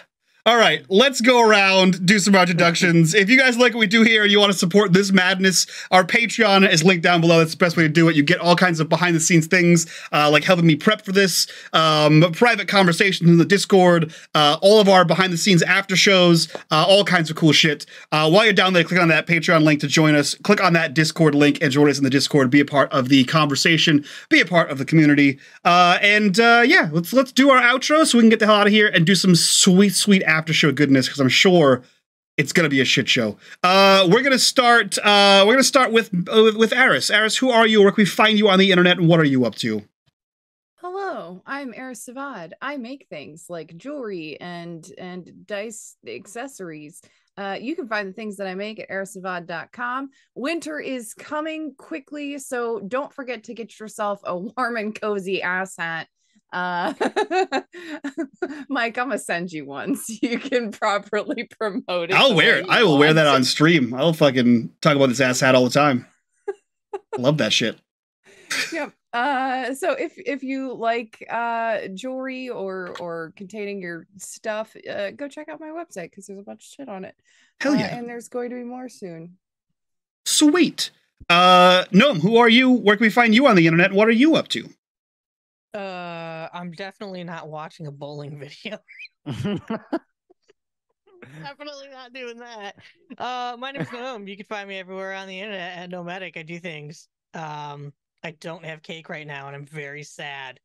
All right, let's go around, do some introductions. If you guys like what we do here and you want to support this madness, our Patreon is linked down below. That's the best way to do it. You get all kinds of behind-the-scenes things, like helping me prep for this, private conversations in the Discord, all of our behind-the-scenes after shows, all kinds of cool shit. While you're down there, click on that Patreon link to join us. Click on that Discord link and join us in the Discord. Be a part of the conversation. Be a part of the community. Yeah, let's do our outro so we can get the hell out of here and do some sweet after show goodness, because I'm sure it's gonna be a shit show. We're gonna start with Aris. Aris, who are you? Where can we find you on the internet, and what are you up to? Hello, I'm Aris Savad. I make things like jewelry and dice accessories. You can find the things that I make at arisavad.com. Winter is coming quickly, so don't forget to get yourself a warm and cozy ass hat. Mike, I'm gonna send you one so you can properly promote it. I'll wear it. I will wear that on stream. I'll fucking talk about this ass hat all the time. Love that shit. Yep. So if you like jewelry or containing your stuff, go check out my website because there's a bunch of shit on it. Hell yeah. And there's going to be more soon. Sweet. Gnome, who are you? Where can we find you on the internet? What are you up to? I'm definitely not watching a bowling video. Definitely not doing that. My name is Gnome. You can find me everywhere on the internet at Nomadic. I do things. I don't have cake right now, and I'm very sad.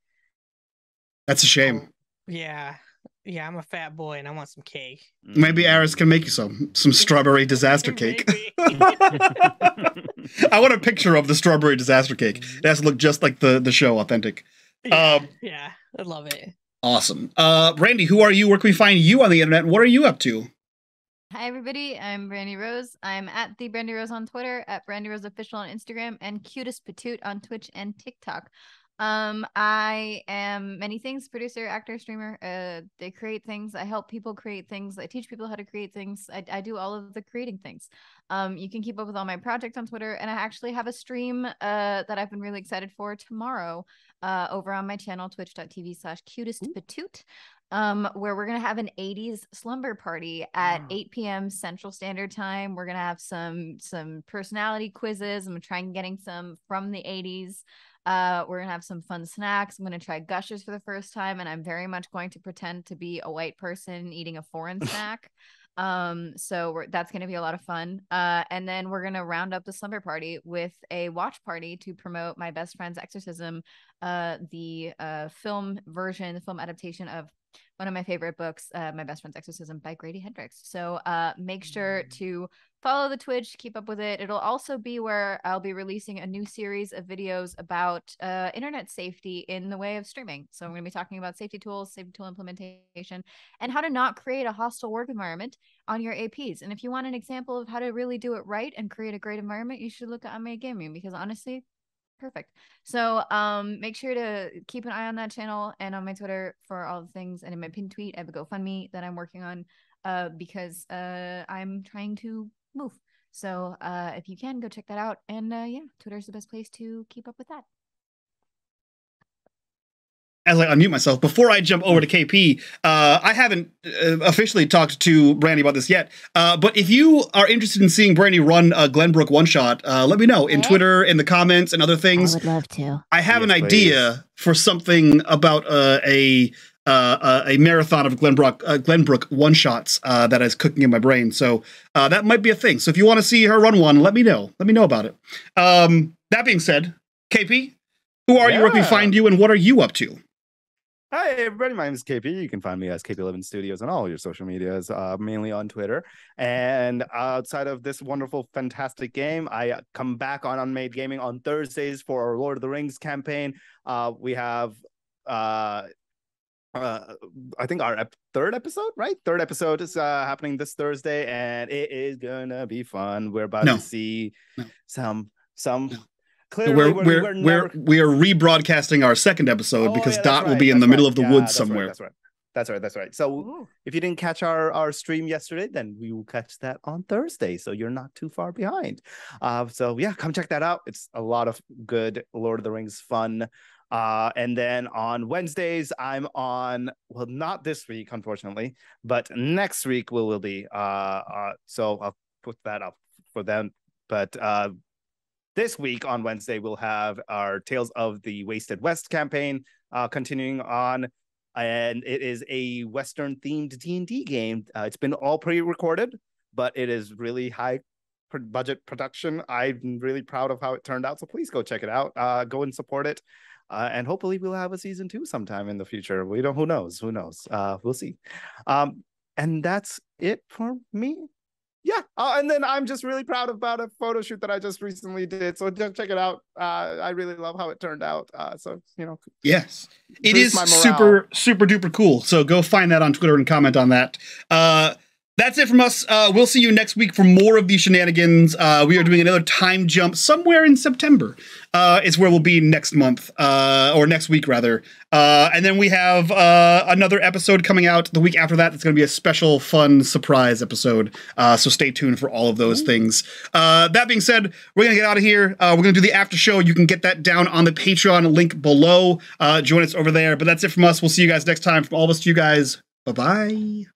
That's a shame. Yeah. Yeah, I'm a fat boy and I want some cake. Maybe Aris can make you some strawberry disaster cake. Maybe. I want a picture of the strawberry disaster cake. It has to look just like the show, authentic. Yeah, I love it. Awesome. Brandy, who are you? Where can we find you on the internet? What are you up to? Hi everybody, I'm Brandy Rose. I'm at the Brandy Rose on Twitter, at Brandy Rose Official on Instagram, and Cutest Patoot on Twitch and TikTok. I am many things: producer, actor, streamer. They create things. I help people create things. I teach people how to create things. I do all of the creating things. You can keep up with all my projects on Twitter, and I actually have a stream that I've been really excited for tomorrow over on my channel, twitch.tv/cutestpatoot. Where we're gonna have an 80s slumber party at 8 p.m. Central Standard Time. We're gonna have some personality quizzes. I'm trying getting some from the 80s. We're gonna have some fun snacks. I'm gonna try Gushers for the first time, and I'm very much going to pretend to be a white person eating a foreign snack. So that's gonna be a lot of fun. And then we're gonna round up the slumber party with a watch party to promote my best friend's exorcism, the film adaptation of one of my favorite books, My Best Friend's Exorcism by Grady Hendrix. So make sure to follow the Twitch, keep up with it. It'll also be where I'll be releasing a new series of videos about internet safety in the way of streaming. So I'm going to be talking about safety tools, safety tool implementation, and how to not create a hostile work environment on your APs. And if you want an example of how to really do it right and create a great environment, you should look at unMadeGaming, because honestly, perfect. So make sure to keep an eye on that channel and on my Twitter for all the things, and in my pinned tweet I have a GoFundMe that I'm working on because I'm trying to move. So if you can, go check that out. And yeah, Twitter's the best place to keep up with that. As I unmute myself, before I jump over to KP, I haven't officially talked to Brandy about this yet, but if you are interested in seeing Brandy run a Glenbrook one-shot, let me know in Twitter, in the comments, and other things. I would love to. I have an idea for something about a marathon of Glenbrook one-shots that is cooking in my brain, so that might be a thing. So if you want to see her run one, let me know. Let me know about it. That being said, KP, who are you, where can we find you, and what are you up to? Hi, everybody. My name is KP. You can find me as KP11 Studios on all your social medias, mainly on Twitter. And outside of this wonderful, fantastic game, I come back on unMadeGaming on Thursdays for our Lord of the Rings campaign. We have, I think, our third episode, right? Third episode is happening this Thursday, and it is going to be fun. We're about to see some... Clearly, we are rebroadcasting our second episode because Dot will be in the middle of the woods somewhere. That's right. So if you didn't catch our stream yesterday, then we will catch that on Thursday. So you're not too far behind. So yeah, come check that out. It's a lot of good Lord of the Rings fun. And then on Wednesdays, I'm on, well, not this week, unfortunately, but next week will be. So I'll put that up for them. But this week on Wednesday, we'll have our Tales of the Wasted West campaign continuing on, and it is a Western-themed D&D game. It's been all pre-recorded, but it is really high budget production. I'm really proud of how it turned out, so please go check it out. Go and support it, and hopefully we'll have a season 2 sometime in the future. We don't. Who knows? We'll see. And that's it for me. Yeah, and then I'm just really proud about a photo shoot that I just recently did. So just check it out. I really love how it turned out. So, yes, it is super duper cool. So go find that on Twitter and comment on that. That's it from us. We'll see you next week for more of these shenanigans. We are doing another time jump somewhere in September. Is where we'll be next month, or next week rather. And then we have another episode coming out the week after that. It's going to be a special, fun surprise episode. So stay tuned for all of those things. That being said, we're going to get out of here. We're going to do the after show. You can get that down on the Patreon link below. Join us over there. But that's it from us. We'll see you guys next time. From all of us to you guys. Bye-bye.